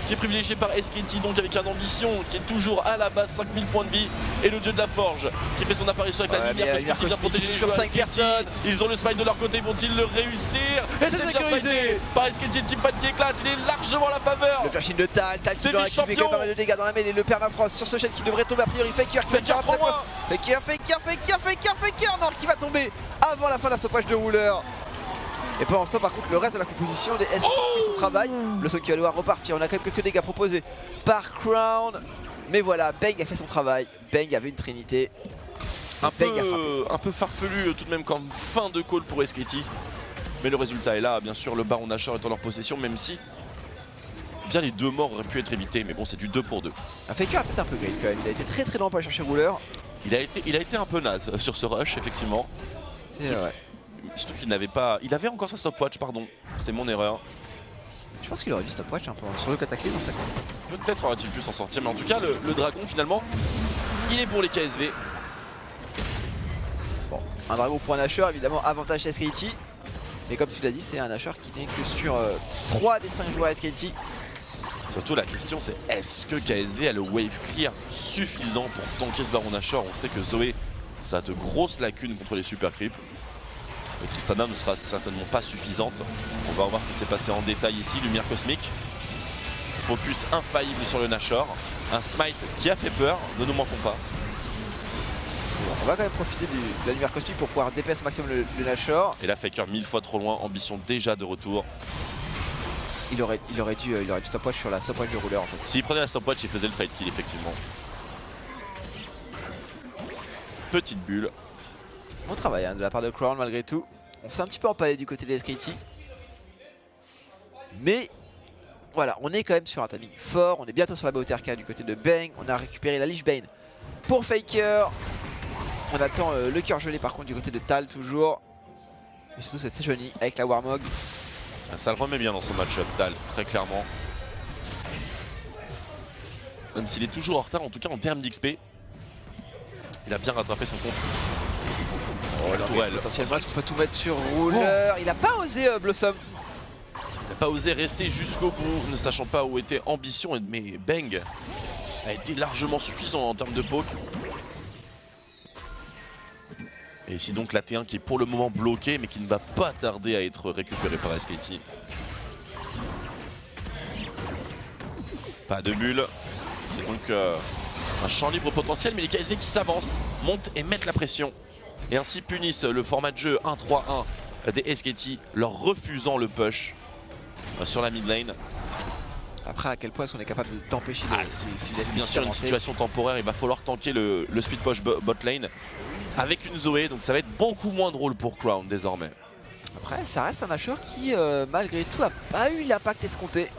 qui est privilégié par SKT, donc avec un ambition qui est toujours à la base 5000 points de vie, et le dieu de la forge qui fait son apparition avec la lumière qui vient protéger les joueurs 5 personnes. Ils ont le smite de leur côté, vont-ils le réussir? Et c'est sécurisé par SKT, le teamfight qui éclate, il est largement à la faveur. Le flash in de Tal qui doit récupérer quand même pas mal de dégâts dans la mêlée, le permafrost sur ce Shen qui devrait tomber a priori. Faker qui va se faire Faker non qui va tomber avant la fin de la stoppage de Ruler. Et pendant ce temps par contre le reste de la composition des SKT fait son travail. Le son qui va devoir repartir, on a quand même quelques dégâts proposés par Crown. Mais voilà, Bang a fait son travail, Bang avait une trinité. Un peu farfelu tout de même comme fin de call pour SKT. Mais le résultat est là, bien sûr le baron Nashor est en leur possession, même si bien les deux morts auraient pu être évités, mais bon c'est du 2 pour 2. Faker a peut-être un peu green quand même, il a été très lent pour aller chercher Ruler. Il a été un peu naze sur ce rush effectivement. C'est vrai. Surtout qu'il n'avait pas. Il avait encore sa stopwatch, pardon. C'est mon erreur. Je pense qu'il aurait dû stopwatch un peu sur le attaqué dans sa compte. Peut-être aurait-il pu s'en sortir, mais en tout cas le dragon finalement il est pour les KSV. Bon, un dragon pour un Nashor, évidemment avantage SKT. Mais comme tu l'as dit, c'est un Nashor qui n'est que sur 3 des 5 joueurs SKT. Surtout la question c'est est-ce que KSV a le wave clear suffisant pour tanker ce baron Nashor? On sait que Zoé ça a de grosses lacunes contre les super creeps. Et Tristana ne sera certainement pas suffisante. On va voir ce qui s'est passé en détail ici. Lumière cosmique. Focus infaillible sur le Nashor. Un smite qui a fait peur, ne nous mentons pas. On va quand même profiter de la lumière cosmique pour pouvoir DPS au maximum le Nashor. Et là Faker 1000 fois trop loin, ambition déjà de retour. Il aurait dû stopwatch sur la stopwatch de Ruler en fait. S'il prenait la stopwatch il faisait le fight kill effectivement. Petite bulle. Bon travail hein, de la part de Crown malgré tout. On s'est un petit peu empalé du côté des SKT. Mais voilà, on est quand même sur un timing fort. On est bientôt sur la BOTRK du côté de Bang. On a récupéré la Lich Bane pour Faker. On attend le cœur gelé par contre du côté de Tal toujours. Mais surtout c'est Sejuani avec la Warmog. Ça le remet bien dans son match-up Tal, très clairement. Même s'il est toujours en retard, en tout cas en termes d'XP. Il a bien rattrapé son compte. Oh, potentiellement, est-ce qu'on peut tout mettre sur Ruler? Il a pas osé Blossom. Il n'a pas osé rester jusqu'au bout, ne sachant pas où était Ambition, mais Bang a été largement suffisant en termes de poke. Et ici donc la T1 qui est pour le moment bloquée, mais qui ne va pas tarder à être récupérée par SKT. Pas de bulle. C'est donc un champ libre potentiel, mais les KSV qui s'avancent, montent et mettent la pression. Et ainsi punissent le format de jeu 1-3-1 des SKT, leur refusant le push sur la mid lane. Après, à quel point est-ce qu'on est capable d'empêcher c'est bien sûr une situation temporaire, il va falloir tanker le speed push bot lane avec une Zoé, donc ça va être beaucoup moins drôle pour Crown désormais. Après, ça reste un Nashor qui, malgré tout, a pas eu l'impact escompté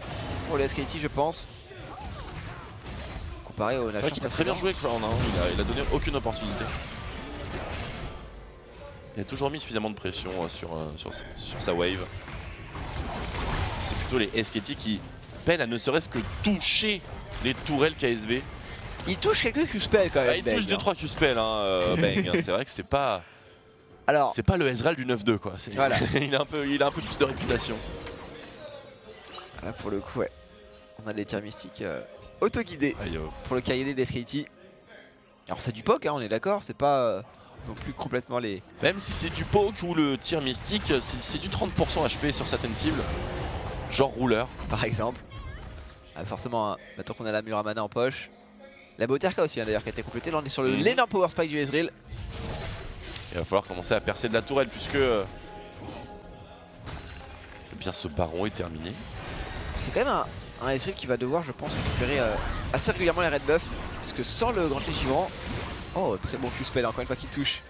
pour les SKT, je pense. Comparé au Nashor. Il a très bien joué Crown, hein. Il a donné aucune opportunité. Il a toujours mis suffisamment de pression sur sa wave. C'est plutôt les SKT qui peinent à ne serait-ce que toucher les tourelles KSV. Il touche quelques Q-spells quand même. Il touche 2-3 Q-spells, hein, Bang. C'est vrai que c'est pas. Alors, c'est pas le Ezreal du 9-2 quoi. Voilà. il a un peu plus de réputation. Là pour le coup, ouais. On a des tirs mystiques auto-guidés pour le Kayle des SKT. Alors c'est du poke, hein, on est d'accord, c'est pas non plus complètement les... Même si c'est du poke ou le tir mystique, c'est du 30% HP sur certaines cibles. Genre rouleur. Par exemple. Ah, forcément, hein, maintenant qu'on a la Muramana en poche. La BOTRK aussi d'ailleurs qui a été complétée. Là on est sur l'énorme power spike du Ezreal. Il va falloir commencer à percer de la tourelle puisque eh bien ce baron est terminé. C'est quand même un Ezreal qui va devoir, je pense, récupérer assez régulièrement les red buffs. Parce que sans le grand Légivrant, oh très bon Q-spell encore une fois qui touche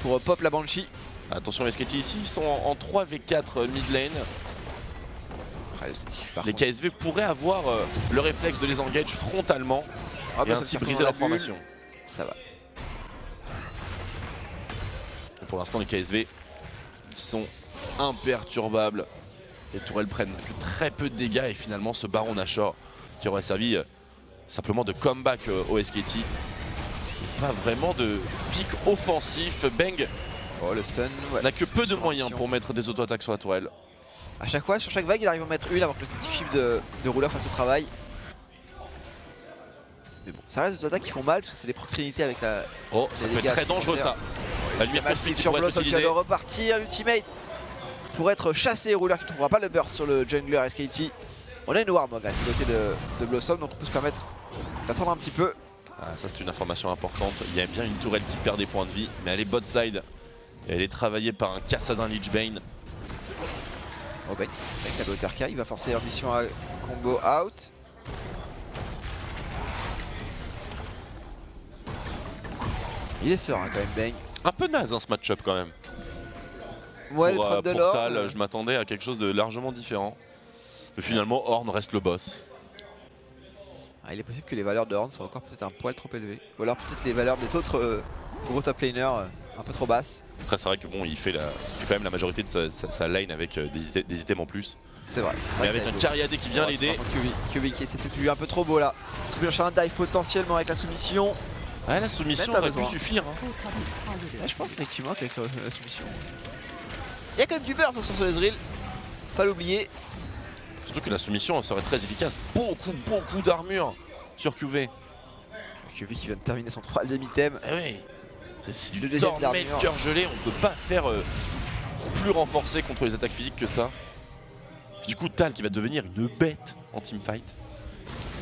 pour pop la Banshee. Attention les Sketty ici, ils sont en 3v4 mid lane. Les KSV pourraient avoir le réflexe de les engage frontalement et ainsi briser leur formation. Ça va. Et pour l'instant les KSV sont imperturbables. Les tourelles prennent que très peu de dégâts et finalement ce Baron Nashor qui aurait servi simplement de comeback au SKT. Pas vraiment de pic offensif. Bang le stun n'a que peu de moyens pour mettre des auto-attaques sur la tourelle. A chaque fois, sur chaque vague, il arrive à en mettre une avant que le static shift de rouleur fasse le travail. Mais bon, ça reste des auto-attaques qui font mal parce que c'est des proximités avec la. Oh, ça peut être très dangereux ça. La lumière massive sur Blossom qui va le repartir. L'ultimate pour être chassé. Rouleur qui ne trouvera pas le burst sur le jungler SKT. On a une Warmog à côté de Blossom donc on peut se permettre d'attendre un petit peu. Ah, ça c'est une information importante. Il y a bien une tourelle qui perd des points de vie, mais elle est bot side. Et elle est travaillée par un Kassadin Lichbane. Oh Bang, avec la BOTRK, il va forcer l'ambition à combo out. Il est serein quand même Bang. Un peu naze ce match-up quand même. Ouais, pour le de l'or. je m'attendais à quelque chose de largement différent. Mais finalement Ornn reste le boss. Ah, il est possible que les valeurs de Ornn soient encore peut-être un poil trop élevées. Ou alors peut-être les valeurs des autres gros top laners un peu trop basses. Après c'est vrai que bon il fait quand même la majorité de sa lane avec des items en plus. C'est vrai. Mais avec un Cariadé qui vient l'aider. QB qui essaie de lui un peu trop beau là. Est-ce que chercher un dive potentiellement avec la soumission? Ouais, la soumission aurait pu suffire. Ouais, je pense effectivement qu'avec la soumission. Il y a quand même du burst sur ce Ezreal. Pas l'oublier. Surtout que la soumission serait très efficace. Beaucoup d'armure sur QV. QV qui vient de terminer son 3ème item. Eh oui. C'est du Torment cœur gelé, on peut pas faire plus renforcé contre les attaques physiques que ça. Du coup Tal qui va devenir une bête en teamfight.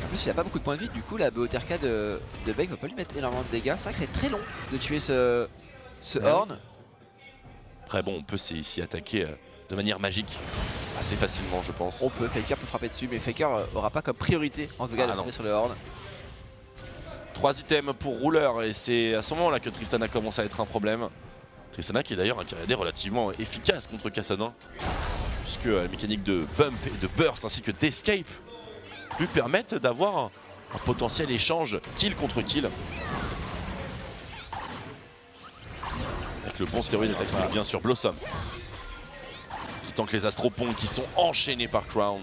En plus il a pas beaucoup de points de vie, du coup la BOTRK de Bang va pas lui mettre énormément de dégâts. C'est vrai que c'est très long de tuer ce Ornn. Après bon on peut s'y attaquer de manière magique assez facilement je pense. On peut, Faker peut frapper dessus mais Faker aura pas comme priorité en tout cas de frapper sur le Ornn. 3 items pour Rouleur et c'est à ce moment là que Tristana commence à être un problème. Tristana qui est d'ailleurs un Cariadé relativement efficace contre Kassadin. Puisque la mécanique de bump et de burst ainsi que d'escape lui permettent d'avoir un potentiel échange kill contre kill. Avec le bon stéroïde d'attaque bien sur Blossom. Qui tank les Astropons qui sont enchaînés par Crown.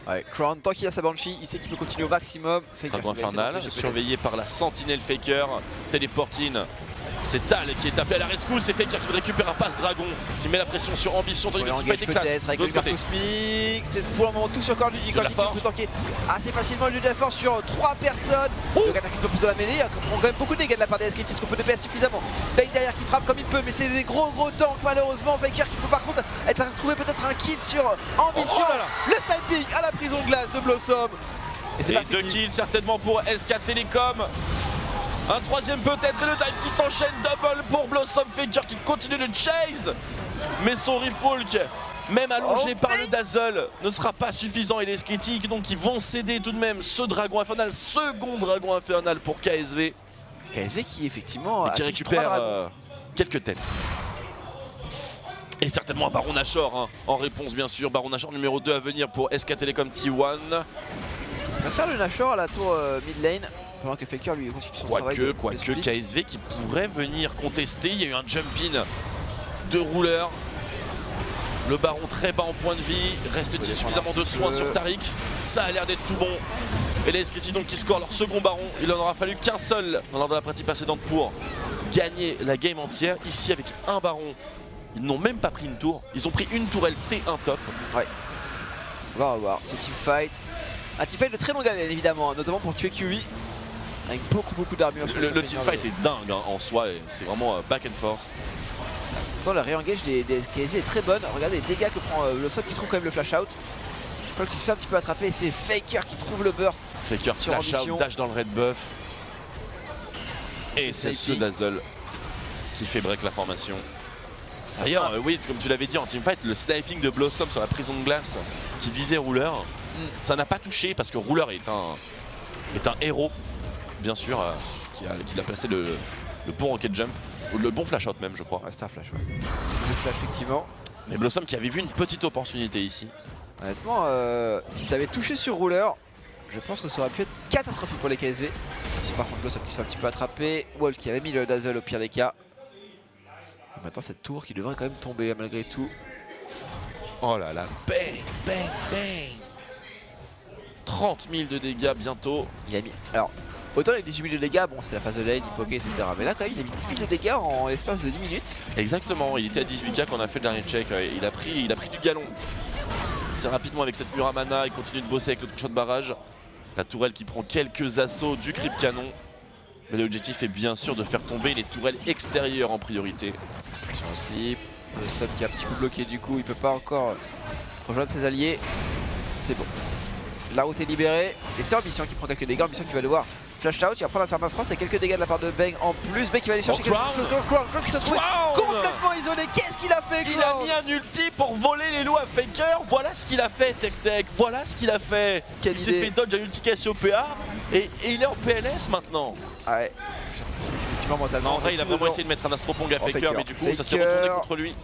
Ouais, Crown, tant qu'il a sa Banshee, il sait qu'il peut continuer au maximum. Dragon infernal, surveillé par la sentinelle Faker, téléportine. C'est Tal qui est appelé à la rescousse, c'est Faker qui récupère un passe dragon, qui met la pression sur Ambition, tandis que le teamfight éclate. Avec le cosmique, c'est pour le moment tout sur corps du Nicolas qui peut tanker assez facilement le de la force sur 3 personnes. Le Gata qui se plus de la mêlée, il prend quand même beaucoup de dégâts de la part des SKT, ce qu'on peut DPS suffisamment. Bang derrière qui frappe comme il peut, mais c'est des gros tanks malheureusement. Faker qui peut par contre trouver peut-être un kill sur Ambition. Le sniping à la prison glace de Blossom. Et 2 kills certainement pour SK Telecom. Un 3ème peut-être et le dive qui s'enchaîne, double pour Blossom. Faker qui continue le chase. Mais son Riffolk, même allongé par le Dazzle, ne sera pas suffisant et les critiques donc ils vont céder tout de même ce dragon infernal, second dragon infernal pour KSV. KSV qui effectivement qui récupère quelques têtes. Et certainement un Baron Nashor hein, en réponse bien sûr. Baron Nashor numéro 2 à venir pour SK Telecom T1. On va faire le Nashor à la tour mid lane. Pendant que Faker lui continue son travail. Quoique KSV qui pourrait venir contester. Il y a eu un jump-in de Rouleur. Le Baron très bas en point de vie. Reste-t-il suffisamment de soins sur Taric? Ça a l'air d'être tout bon. Et les SKT donc qui scorent leur second Baron. Il en aura fallu qu'un seul lors de la partie précédente pour gagner la game entière. Ici avec un Baron, ils n'ont même pas pris une tour. Ils ont pris une tourelle T1 top. Ouais. On va voir ce teamfight. Un teamfight de très longue haleine évidemment, notamment pour tuer QB. Avec beaucoup d'armure. Le teamfight est dingue hein, en soi, c'est vraiment back and forth. Pourtant la re-engage des KSV est très bonne. Regardez les dégâts que prend Blossom qui trouve quand même le flash out. Je crois qu'il se fait un petit peu attraper, c'est Faker qui trouve le burst. Faker sur flash Ambition. Out, dash dans le red buff. Et c'est ce Dazzle qui fait break la formation. D'ailleurs, oui, comme tu l'avais dit en teamfight, le sniping de Blossom sur la prison de glace qui visait Ruler, ça n'a pas touché parce que Ruler est un héros, bien sûr, qui a placé le bon rocket jump, ou le bon flash out même, je crois. Ouais, c'est un flash, ouais. Le flash, effectivement. Mais Blossom qui avait vu une petite opportunité ici. Honnêtement, si ça avait touché sur Ruler, je pense que ça aurait pu être catastrophique pour les KSV. C'est par contre Blossom qui se fait un petit peu attraper. Wolf qui avait mis le Dazzle au pire des cas. Et maintenant cette tour qui devrait quand même tomber malgré tout. Oh là là, bang, bang, bang. 30 000 de dégâts bientôt. Il a mis... Alors, autant les 18 000 de dégâts, bon c'est la phase de lane, il poké, etc. Mais là quand même il a mis 10 000 de dégâts en l'espace de 10 minutes. Exactement, il était à 18k quand on a fait le dernier check. Il a pris du galon. C'est rapidement avec cette Muramana, il continue de bosser avec le shot de barrage. La tourelle qui prend quelques assauts du creep canon. Mais l'objectif est bien sûr de faire tomber les tourelles extérieures en priorité. Sur le slip, le sub qui est un petit peu bloqué du coup, il peut pas encore rejoindre ses alliés. C'est bon. La route est libérée et c'est Ambition qui prend quelques dégâts, Ambition qui va devoir flash out, il va prendre la permafrost et quelques dégâts de la part de Bang en plus. Bang qui va aller chercher quelque chose. Crown qui se trouve complètement isolé. Qu'est-ce qu'il a fait, Il a mis un ulti pour voler les lots à Faker. Voilà ce qu'il a fait, Tech. Voilà ce qu'il a fait. Il s'est fait dodge à ulti Cassiopeia et il est en PLS maintenant. Ouais. Effectivement, mentalement. En vrai, il a vraiment essayé de mettre un astropong à Faker, mais du coup, ça s'est retourné contre lui.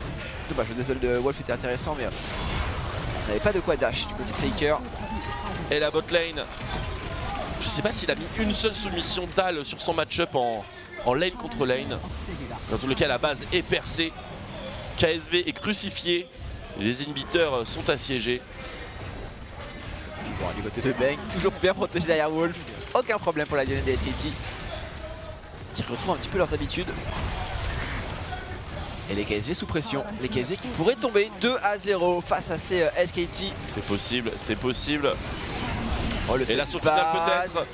Dommage, le Dazzle de Wolf était intéressant, mais on n'avait pas de quoi dash du côté de Faker. Et la bot lane. Je sais pas s'il a mis une seule soumission d'Al sur son match-up en lane contre lane. Dans tout le cas, la base est percée. KSV est crucifié. Les inhibiteurs sont assiégés. Bon, du côté de Bang, toujours bien protégé derrière Wolf. Aucun problème pour la Lionel des SKT. Qui retrouvent un petit peu leurs habitudes. Et les KSV sous pression. Les KSV qui pourraient tomber 2-0 face à ces SKT. C'est possible, c'est possible. Oh, le et l'assaut final peut-être.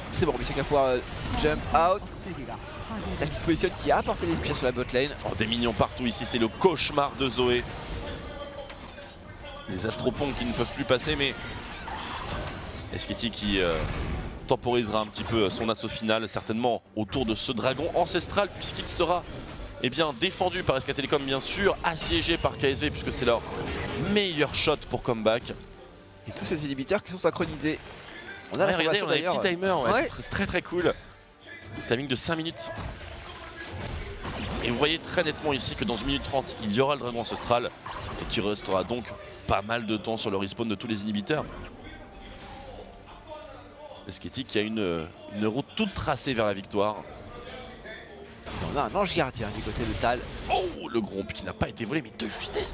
C'est bon, Mission qui va pouvoir jump out. Tâche qui se positionne qui a apporté l'esprit sur la bot lane. Oh, des minions partout ici, c'est le cauchemar de Zoé. Les astropongs qui ne peuvent plus passer, mais SKT qui temporisera un petit peu son assaut final, certainement autour de ce dragon ancestral, puisqu'il sera défendu par SK Telecom bien sûr, assiégé par KSV puisque c'est leur meilleur shot pour comeback. Et tous ces inhibiteurs qui sont synchronisés. On a regardé, on a des petits timers, c'est très cool. Timing de 5 minutes. Et vous voyez très nettement ici que dans 1 minute 30, il y aura le dragon ancestral et qui restera donc pas mal de temps sur le respawn de tous les inhibiteurs. SKT qui a une route toute tracée vers la victoire. On a un ange gardien du côté de Tal. Oh, le Gromp qui n'a pas été volé, mais de justesse,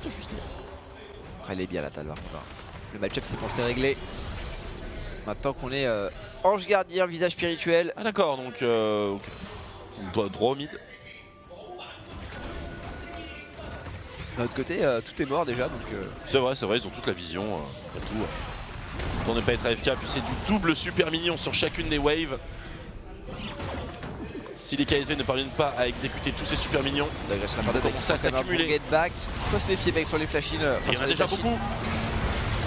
Après, elle est bien la Tal, par contre. Le match-up s'est pensé régler. Maintenant qu'on est ange gardien, visage spirituel. Ah d'accord, donc droit au mid. De notre côté, tout est mort déjà, donc... C'est vrai, ils ont toute la vision, tout. Autant ne pas être AFK, puis c'est du double super mignon sur chacune des waves. Si les KSV ne parviennent pas à exécuter tous ces super mignons, l'agression de la part de ça s'accumuler. Il faut se méfier mec sur les flashines. Il y en a déjà beaucoup.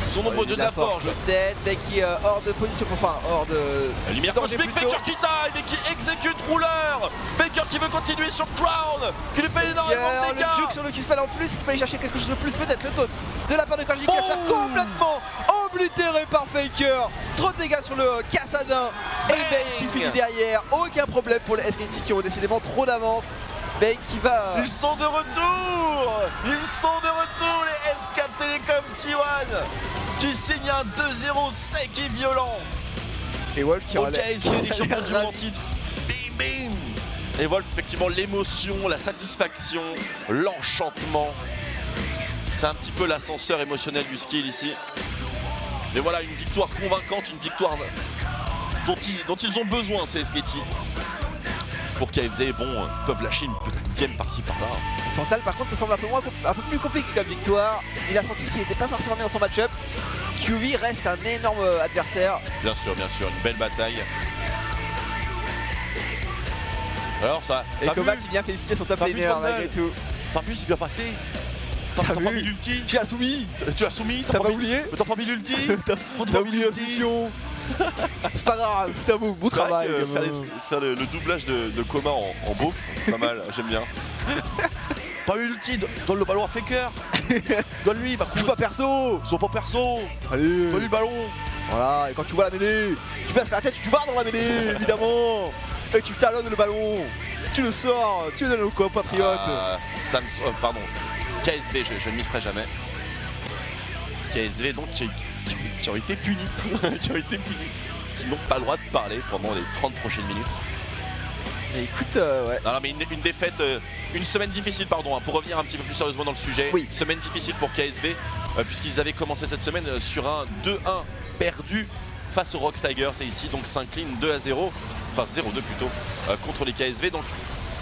Ils sont nombreux de la forge. Peut-être qui est hors de position, enfin hors de... La lumière cosmique, Faker qui dive et qui exécute Ruler. Faker qui veut continuer sur Crown, qui lui fait énormément de dégâts. Le juke sur le Kispel en plus, qui peut aller chercher quelque chose de plus, peut-être le taunt de la part de Kajik qui a complètement oblitéré par Faker. Trop de dégâts sur le Cassadin. Et Bang qui finit derrière. Aucun problème pour les SKT qui ont décidément trop d'avance. Bang qui va... Ils sont de retour. Ils sont de retour les SK Telecom T1 qui signent un 2-0 sec et violent. Et Wolf qui aura les champions du monde en titre. Bim bim. Et Wolf effectivement l'émotion, la satisfaction, l'enchantement. C'est un petit peu l'ascenseur émotionnel du skill ici. Mais voilà, une victoire convaincante, une victoire dont ils ont besoin ces SKT. Pour KFZ, bon, peuvent lâcher une petite game par-ci par-là. Pantal par contre ça semble un peu plus compliqué comme victoire. Il a senti qu'il n'était pas forcément bien dans son match-up. QV reste un énorme adversaire. Bien sûr, une belle bataille. Alors ça... Et Kovac qui vient féliciter son top laner malgré tout. T'as vu, c'est bien passé. T'as pas mis l'ulti. Tu as soumis. Tu as soumis. T'as pas oublié. T'as pas mis l'ulti. T'as oublié la solution. C'est pas grave, c'est à vous, bon travail. Faire le doublage de Coma en beauf, pas mal, j'aime bien. Pas ulti, donne le ballon à Faker. Donne-lui, il va couper. Pas perso. Son pas perso. Allez. Donne-lui le ballon. Voilà, et quand tu vois la mêlée, tu passes la tête, tu vas dans la mêlée, évidemment. Et tu talonnes le ballon. Tu le sors, tu le donnes au compatriote. Pardon, KSV, je ne m'y ferai jamais. KSV donc qui ont été punis. Qui n'ont pas le droit de parler pendant les 30 prochaines minutes. Et écoute, ouais. Non, mais une défaite, une semaine difficile, pardon, hein, pour revenir un petit peu plus sérieusement dans le sujet. Oui. Semaine difficile pour KSV, puisqu'ils avaient commencé cette semaine sur un 2-1 perdu face aux Rocks Tigers. Et ici, donc, s'incline 2-0, enfin 0-2 plutôt, contre les KSV. Donc,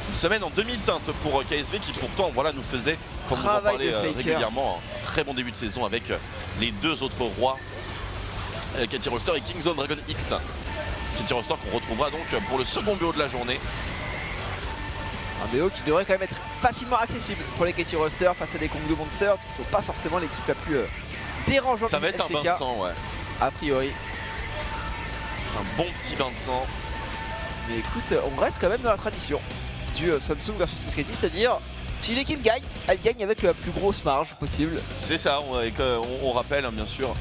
une semaine en demi-teinte pour KSV qui pourtant voilà, nous faisait, comme on en parlait régulièrement, un très bon début de saison avec les deux autres rois, Katy Rolster et Kingzone Dragon X. Katy Rolster qu'on retrouvera donc pour le second BO de la journée. Un BO qui devrait quand même être facilement accessible pour les Katy Rolster face à des Kong Monsters qui sont pas forcément l'équipe la plus dérangeante. Ça va être un bain de sang, ouais. A priori. Un bon petit bain de sang. Mais écoute, on reste quand même dans la tradition du Samsung versus SKT, c'est-à-dire si une équipe gagne, elle gagne avec la plus grosse marge possible. C'est ça, on rappelle hein, bien sûr.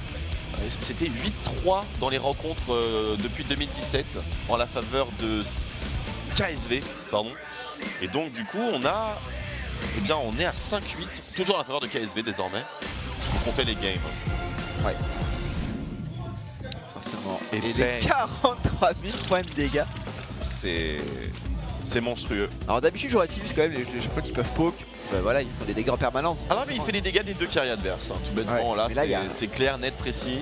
C'était 8-3 dans les rencontres depuis 2017 en la faveur de KSV, pardon. Et donc du coup on est à 5-8, toujours en la faveur de KSV désormais. Vous comptez les games. Ouais. Forcément. Et les 43 000 points de dégâts. C'est monstrueux. Alors d'habitude je relativise quand même les champions qui peuvent poke, parce que bah, voilà, ils font des dégâts en permanence. Ah non mais il fait les dégâts des deux carrières adverses, hein, tout bêtement. Ouais, là c'est clair, net, précis.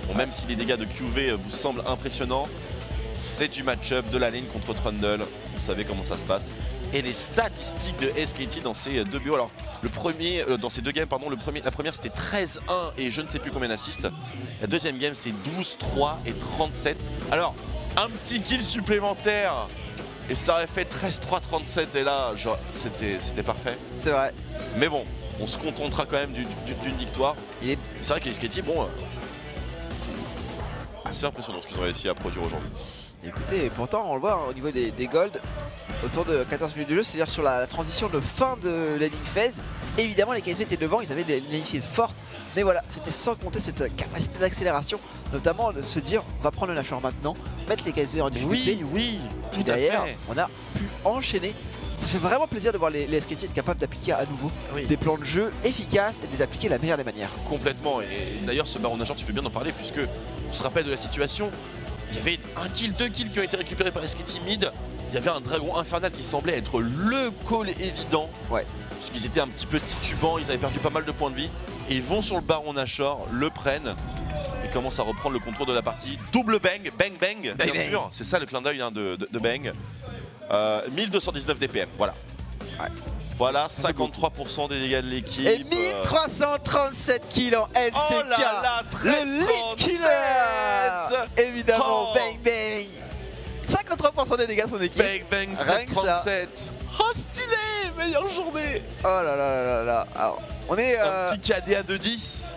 Bon, même si les dégâts de QV vous semblent impressionnants, c'est du match-up de la lane contre Trundle. Vous savez comment ça se passe. Et les statistiques de SKT dans ces deux BO. Alors le premier, dans ces deux games, pardon, la première c'était 13-1 et je ne sais plus combien d'assists. La deuxième game c'est 12-3 et 37. Alors un petit kill supplémentaire. Et ça aurait fait 13-3-37 et là, c'était parfait. C'est vrai. Mais bon, on se contentera quand même d'une victoire. C'est vrai que les SKT, bon, c'est assez impressionnant ce qu'ils ont réussi à produire aujourd'hui. Écoutez, pourtant on le voit au niveau des golds, autour de 14 minutes de jeu, c'est-à-dire sur la transition de fin de la ligne phase. Évidemment les KSV étaient devant, ils avaient des lignes phase fortes. Mais voilà, c'était sans compter cette capacité d'accélération, notamment de se dire on va prendre le Nashor maintenant, mettre les KSV en difficulté. Oui, tout derrière, à fait. On a pu enchaîner. Ça fait vraiment plaisir de voir les SKT être capables d'appliquer à nouveau des plans de jeu efficaces et de les appliquer de la meilleure des manières. Complètement, et d'ailleurs ce Baron Nashor tu fais bien d'en parler puisque on se rappelle de la situation. Il y avait 1 kill, 2 kills qui ont été récupérés par SKT mid. Il y avait un dragon infernal qui semblait être le call évident. Ouais. Parce qu'ils étaient un petit peu titubants, ils avaient perdu pas mal de points de vie. Et ils vont sur le Baron Nashor, le prennent et commencent à reprendre le contrôle de la partie. Double bang, bang bang, bien sûr. C'est ça le clin d'œil hein, de bang. 1219 DPM, voilà. Ouais. Voilà, 53% des dégâts de l'équipe. Et 1337 kills en LCK. Oh là là, le lead killer. Évidemment, bang bang. 53% des dégâts son équipe. Bang bang, 1337. Oh stylé, meilleure journée. Oh là là là là là. Alors, on est un petit KDA de 10.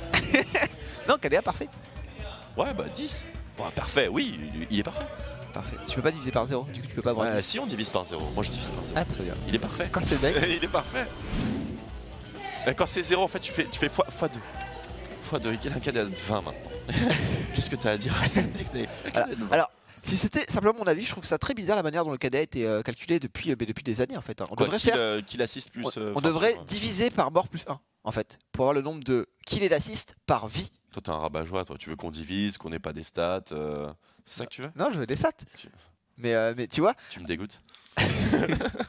Non, KDA parfait. Ouais bah 10. Bon, parfait, oui, il est parfait. Parfait. Tu peux pas diviser par 0, du coup tu peux pas avoir 10. Si on divise par 0, moi je divise par 0. Ah très bien. Il est parfait. Quand c'est bang. Il est parfait. Et quand c'est 0 en fait tu fais x2. x2, il y a un KDA de 20 maintenant. Qu'est-ce que tu as à dire à ça? Alors, si c'était simplement mon avis, je trouve ça très bizarre la manière dont le KDA a été calculé depuis des années en fait. On devrait faire kill assist plus. On devrait diviser par mort plus 1 en fait, pour avoir le nombre de kills et d'assists par vie. Toi t'es un rabat-joie, toi tu veux qu'on divise, qu'on n'ait pas des stats, c'est ça que tu veux? Non, je veux des stats. Mais tu vois. Tu me dégoûtes.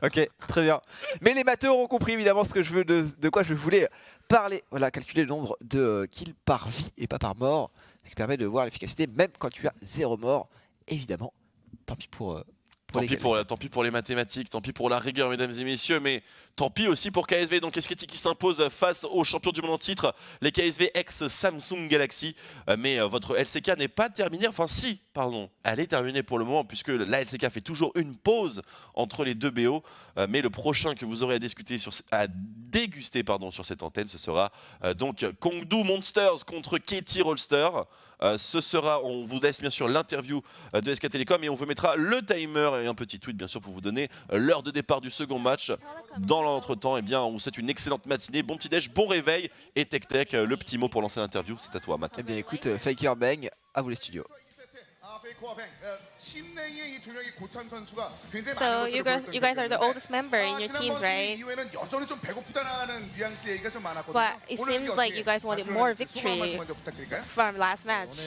Ok, très bien. Mais les matheux auront compris évidemment ce que je veux, de quoi je voulais parler. Voilà, calculer le nombre de kills par vie et pas par mort, ce qui permet de voir l'efficacité même quand tu as 0 mort. Évidemment, tant pis pour tant pis pour les mathématiques, tant pis pour la rigueur mesdames et messieurs, mais tant pis aussi pour KSV. Donc SKT qui s'impose face aux champions du monde en titre, les KSV ex Samsung Galaxy. Mais votre LCK n'est pas terminé, enfin si, pardon, elle est terminée pour le moment puisque la LCK fait toujours une pause entre les deux BO. Mais le prochain que vous aurez à déguster sur cette antenne, ce sera donc Kongdu Monsters contre Katie Rolster. Ce sera, on vous laisse bien sûr l'interview de SK Telecom et on vous mettra le timer et un petit tweet bien sûr pour vous donner l'heure de départ du second match. Dans l'entretemps, eh bien, on vous souhaite une excellente matinée, bon petit déj, bon réveil et Tech Tech, le petit mot pour lancer l'interview, c'est à toi Matt. Eh bien écoute, Faker Bang, à vous les studios. So you guys are the oldest member in your teams, right? But it seems like you guys wanted more victory from last match.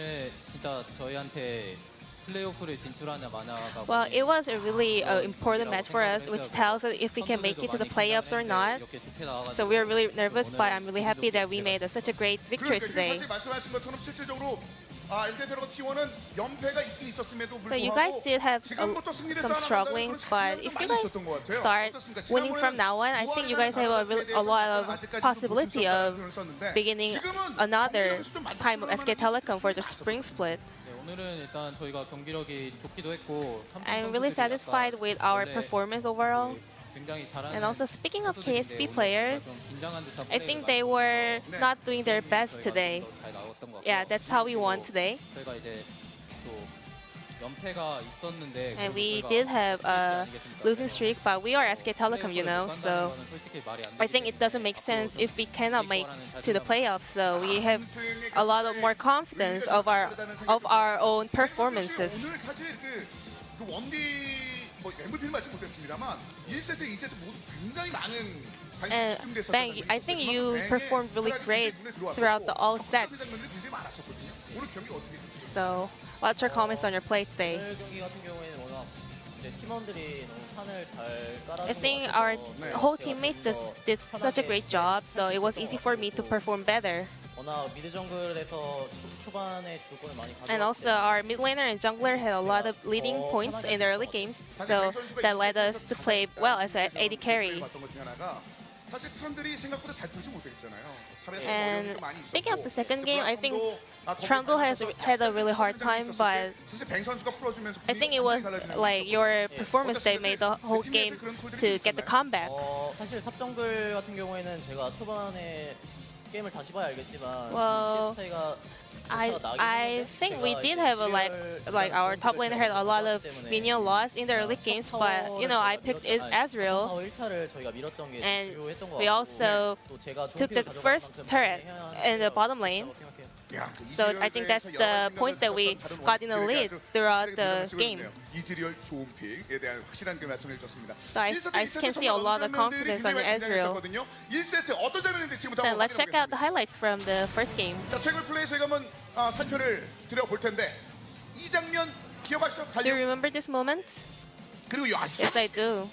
Well, it was a really important match for us, which tells us if we can make it to the playoffs or not. So we are really nervous, but I'm really happy that we made such a great victory today. So you guys did have some strugglings, but if you guys start winning from now on, I think you guys have a lot of possibility of beginning another time of SK Telecom for the spring split. I'm really satisfied with our performance overall. And also speaking of KSB players, I think they were not doing their best today. Yeah, that's how we won today. And we did have a losing streak, but we are SK Telecom, you know, so I think it doesn't make sense if we cannot make to the playoffs. So we have a lot of more confidence of our own performances. And Bang, I think you performed really great throughout all sets. So, what's your comments on your play today? I think our whole teammates just did such a great job, so it was easy for me to perform better. And also our mid laner and jungler had a lot of leading points in the early games, so that led us to play well as an AD carry. And speaking of the second game, I think Trundle has had a really hard time, but I think it was like your performance that made the whole game to get the comeback. Well, I think we did have a like our top laner had a lot of minion loss in the early games, but you know I picked Ezreal, and we also took the first turret in the bottom lane. So I think that's the point that we got in the lead throughout the game. So I can see a lot of confidence on Ezreal. And let's check out the highlights from the first game. Do you remember this moment? Yes, I do.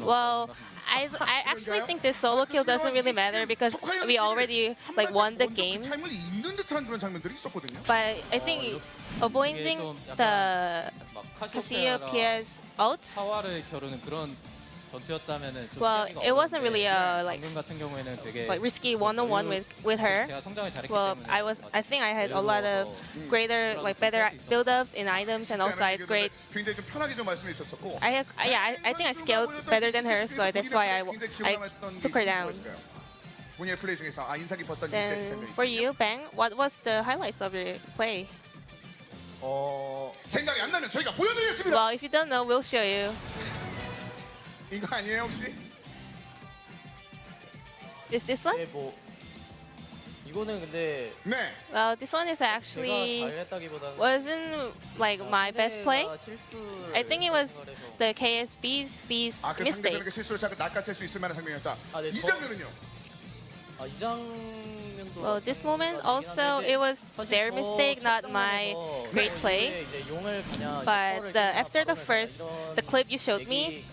Well, I actually think this solo kill doesn't really matter because we already like won the game. But I think avoiding the Cassiopea's ult, well, it wasn't really like risky one-on-one with her. Well, I think I had a lot of better build-ups in items, and also I had great. I think I scaled better than her, so that's why I took her down. Then for you, Bang, what was the highlights of your play? Well, if you don't know, we'll show you. 이거 아니에요 혹시? Is this one? 이거는 근데 네. Well, this one is actually wasn't like my best play. I think it was the KSB's mistake. 그 실수를 자꾸 낚아챌 수 있을 만한 장면이었다. 이 장면은요? 이 장면도 Well, this moment also it was their mistake, not my great play. But after the clip you showed me,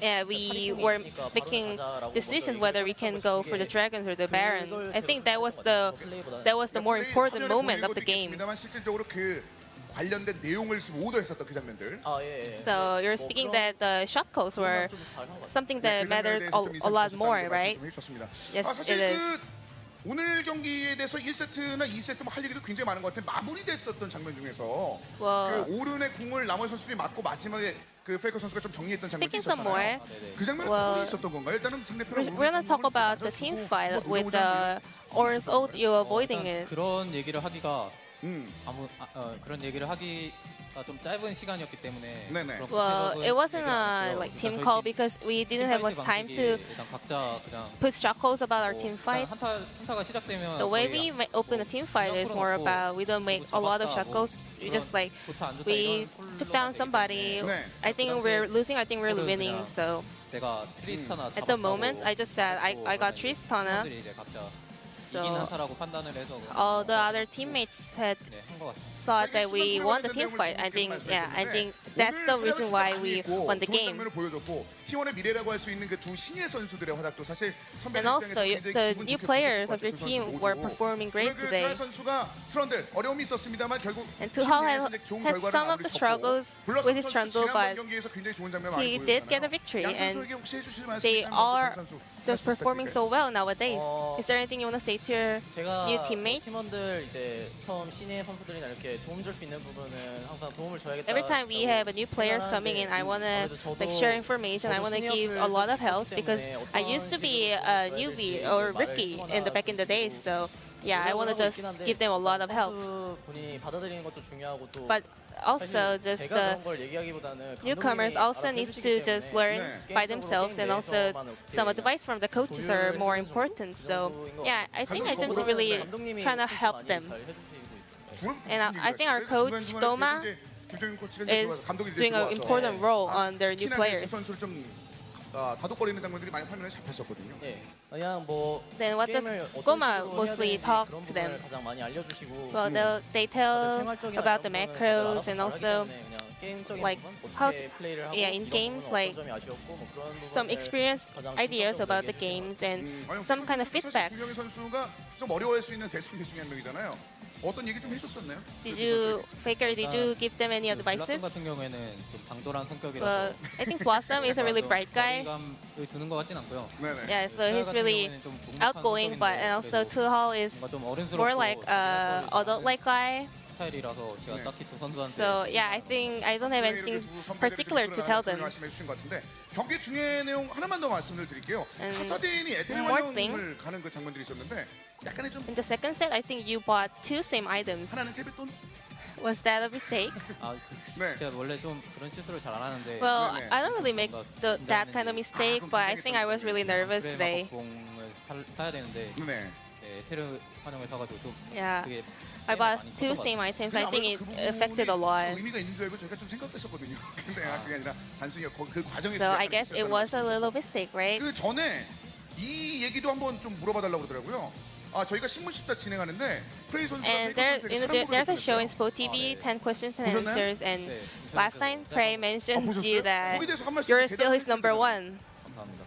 yeah, we were making decisions whether we can go for the Dragons or the Baron. I think that was the more important moment of the game. 관련된 내용을 지금 오더했었던 그 장면들. So you're speaking that the shot calls were something that mattered a lot more, right? Yes, it is. 오늘 경기에 대해서 1세트나 2세트 뭐 할 얘기도 굉장히 많은 것 같은데 마무리됐었던 장면 중에서 Well, 그 오른의 궁을 나머지 선수들이 맞고 마지막에 그 페이커 선수가 좀 정리했던 장면이 speaking some more, 있었잖아요. 그 장면은 Well, 어디 있었던 건가요? 일단은 상대편의 we're gonna talk about the team fight with the Orange Oath. You avoiding 일단 it. 그런 얘기를 하기가 음. 그런 얘기를 하기가 좀 짧은 시간이었기 때문에 네네. 그런 Well, 구체적인 it wasn't 얘기를 안 a 했고요. like 일단 team 저희 call 팀 because we didn't have much time to 일단 각자 그냥 put shackles about our team fight. 한타가 시작되면 The way 거의 we open a team fight is more about we don't make a lot of shackles. We just like 좋다 안 좋다 we 이런 took down 콜로만 somebody. 네. I think we're losing. I think we're winning. So 내가 트리스타나 at the moment, I just said I got Tristana. 팀원들이 이제 각자 So 이긴 한타라고 판단을 해서 all the other teammates had 한것 같습니다. thought that we won the team fight. I think that's the reason why we won the game. 장면을 보여줬고 T1의 미래라고 할 수 있는 그 두 신예 선수들의 활약도 사실 선배 And also, the new players of your team were performing great today. 선수가 트런들 어려움이 있었습니다만 결국 And Tuhal had some of the struggles with his trundle, but he did get a victory. And they are just performing so well nowadays. Is there anything you want to say to your new teammates? 팀원들 이제 처음 신예 선수들이나 이렇게 도움 줄 수 있는 부분은 항상 도움을 줘야겠다. Every time we have a new players coming in, I want to like share information. I want to give a lot of help because I used to be a newbie or rookie back in the days. So yeah, I want to just give them a lot of help. 본인이 받아들이는 것도 중요하고 또 But also, just the newcomers also need to just learn by themselves, and also some advice from the coaches are more important. So yeah, I think I just really trying to help them. And I think our coach Doma is doing an important role on their new players. 다독거리는 장면들이 많이 화면에 잡혔었거든요. 그냥 뭐 Then what does Goma mostly talk to them? 가장 많이 알려주시고 Well, they tell about the macros and also like how in games like some experience ideas about the games and some kind of feedback. 김정희 선수가 좀 어려워할 수 있는 대승 중에 한 명이잖아요. 어떤 얘기 좀 해줬었나요? Did you give them any advices? 같은 경우에는 좀 당돌한 성격이라서 Well, I think Blossom is a really bright guy. 거리감을 두는 것 같진 않고요. 네네. Yeah, so he's really outgoing, but and also Tuhal is 좀 어른스럽고 more like adult-like guy. 스타일이라서 제가 딱히 두 선수한테 So yeah, I think I don't have anything particular to tell them. 말씀해 주신 것 같은데 경기 중에 내용 하나만 더 말씀을 드릴게요. And 카사딘이 more 에테리온을 가는 그 장면들이 있었는데 약간의 좀 In the second set, I think you bought two same items. 하나는 세뱃돈. Was that a mistake? 네. 제가 원래 좀 그런 실수를 잘 안 하는데 Well, I don't really make that kind of mistake, but I think I was really nervous today. 공을 사야 되는데 네. 에테르 환영을 사가지고 좀 Yeah. 그게 I bought two same items. I think it affected a lot. 의미가 있는 줄 알고 저희가 좀 생각했었거든요. 근데 그게 아니라 단순히 그 과정에서. So I guess it was a little mistake, right? 그 전에 이 얘기도 한번 좀 물어봐 달라고 그러더라고요. 저희가 신문 십자 진행하는데 프레이 선수가 And there's a show in Sport TV, 10 questions and answers, and last time Trey mentioned you that you're still his number one. 감사합니다.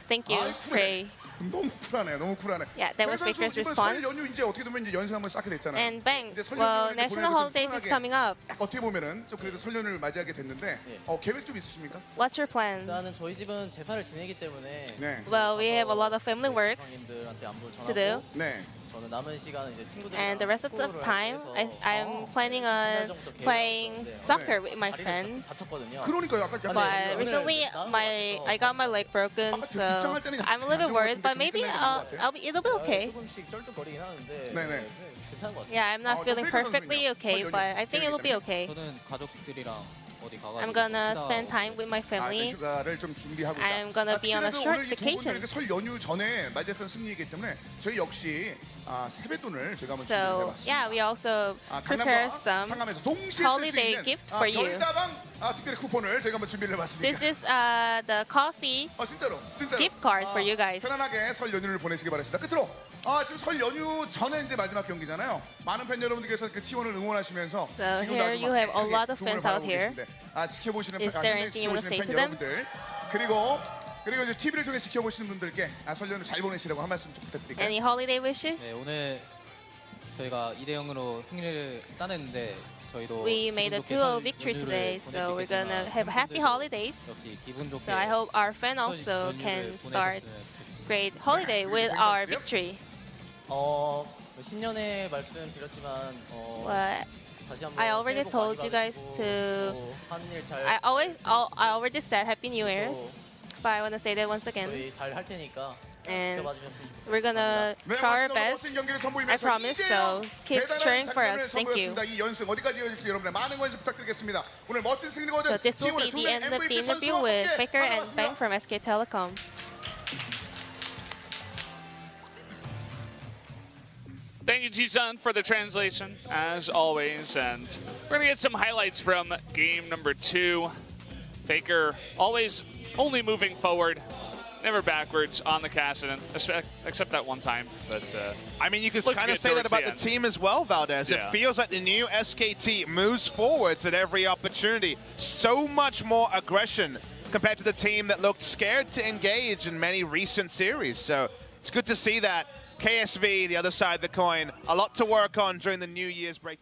Thank you, Trey. 너무 쿨하네요. 너무 쿨하네. Yeah, that was Baker's response. 설 연휴 이제 어떻게 보면 이제 연습 한번 쌓게 됐잖아요. And bang, 이제 설 well, 연휴를 national 보내고 좀 holidays is 편하게 coming up. 딱 어떻게 보면은 좀 그래도 설 연휴를 맞이하게 됐는데 계획 좀 있으십니까? What's your plan? 일단은 저희 집은 제사를 지내기 때문에 네. Well, we have a lot of family works 형님들한테 안부 to do. 전하고 네. 저는 남은 시간은 이제 친구들이랑 And the rest of the time, I'm planning on playing soccer with my friends. 다쳤거든요. 그러니까요. 아까 약간 But recently, I got my leg broken, so I'm a little bit worried. But maybe it'll be okay. 조금씩 쩔뚝거리긴 하는데 네네. 괜찮은 것 같아요. Yeah, I'm not feeling perfectly okay, but I think it'll be okay. 저는 가족들이랑 어디 가가지고 I'm gonna spend time with my family. 휴가를 좀 준비하고 있다. I'm gonna be on a short 오늘 이 두 vacation. 분들에게 설 연휴 전에 맞이했던 승리이기 때문에 저희 역시 세뱃돈을 제가 한번 So 준비해봤습니다. yeah, we also prepare 강남과 some 상암에서 동시에 holiday 쓸 수 gift 있는 for you. 별다방 특별히 쿠폰을 제가 한번 준비를 해봤습니다. This is the coffee 진짜로 gift card for you guys. 편안하게 설 연휴를 보내시기 바랍니다. 끝으로 지금 설 연휴 전에 이제 마지막 경기잖아요. 많은 팬 여러분들께서 그 T1을 응원하시면서 So 지금도 here 아주 you have a 막하게 lot of 응원을 fans out 바라보고 here. 계신데, 지켜보시는 Is there anything you want to say 팬 to them? 여러분들 그리고 이제 TV를 통해 지켜보시는 분들께 설 연휴 잘 보내시라고 한 말씀 좀 부탁드릴게요. Any holiday wishes? 네, 오늘 저희가 2대0으로 승리를 따냈는데 저희도 We made a 2-0 victory today, so we're gonna have happy holidays. 역시 기분 좋게 So I hope our fan also can start great holiday with our victory. 신년에 말씀드렸지만 But 다시 한번 I already 새해 복 told 많이 you guys 받으시고, to. 또 하는 일 잘 I already said Happy New Year's, but I want to say that once again. 저희 잘 할 테니까 And 지켜봐 주셨으면 좋겠습니다. we're gonna try our best. 멋진 경기를 I 선보이면서 promise. So keep 대단한 cheering for 장면을 us. Thank you. 선보였습니다. 이 연승 어디까지 이어질지 여러분의 많은 관심 부탁드리겠습니다. 오늘 멋진 승리를 거둔 So this will 팀원의 be 두 the 명의 end of the MVP interview 선수와 with 함께 Faker and 만나봤습니다. Bang from SK Telecom. Thank you, Ji-sun, for the translation, as always. And we're going to get some highlights from game number 2. Faker always only moving forward, never backwards on the Kassadin, except that one time. But I mean, you could looks kind of good say that towards the about the end. team as well, Valdez. Yeah. It feels like the new SKT moves forwards at every opportunity. So much more aggression compared to the team that looked scared to engage in many recent series. So it's good to see that. KSV, the other side of the coin, a lot to work on during the New Year's break.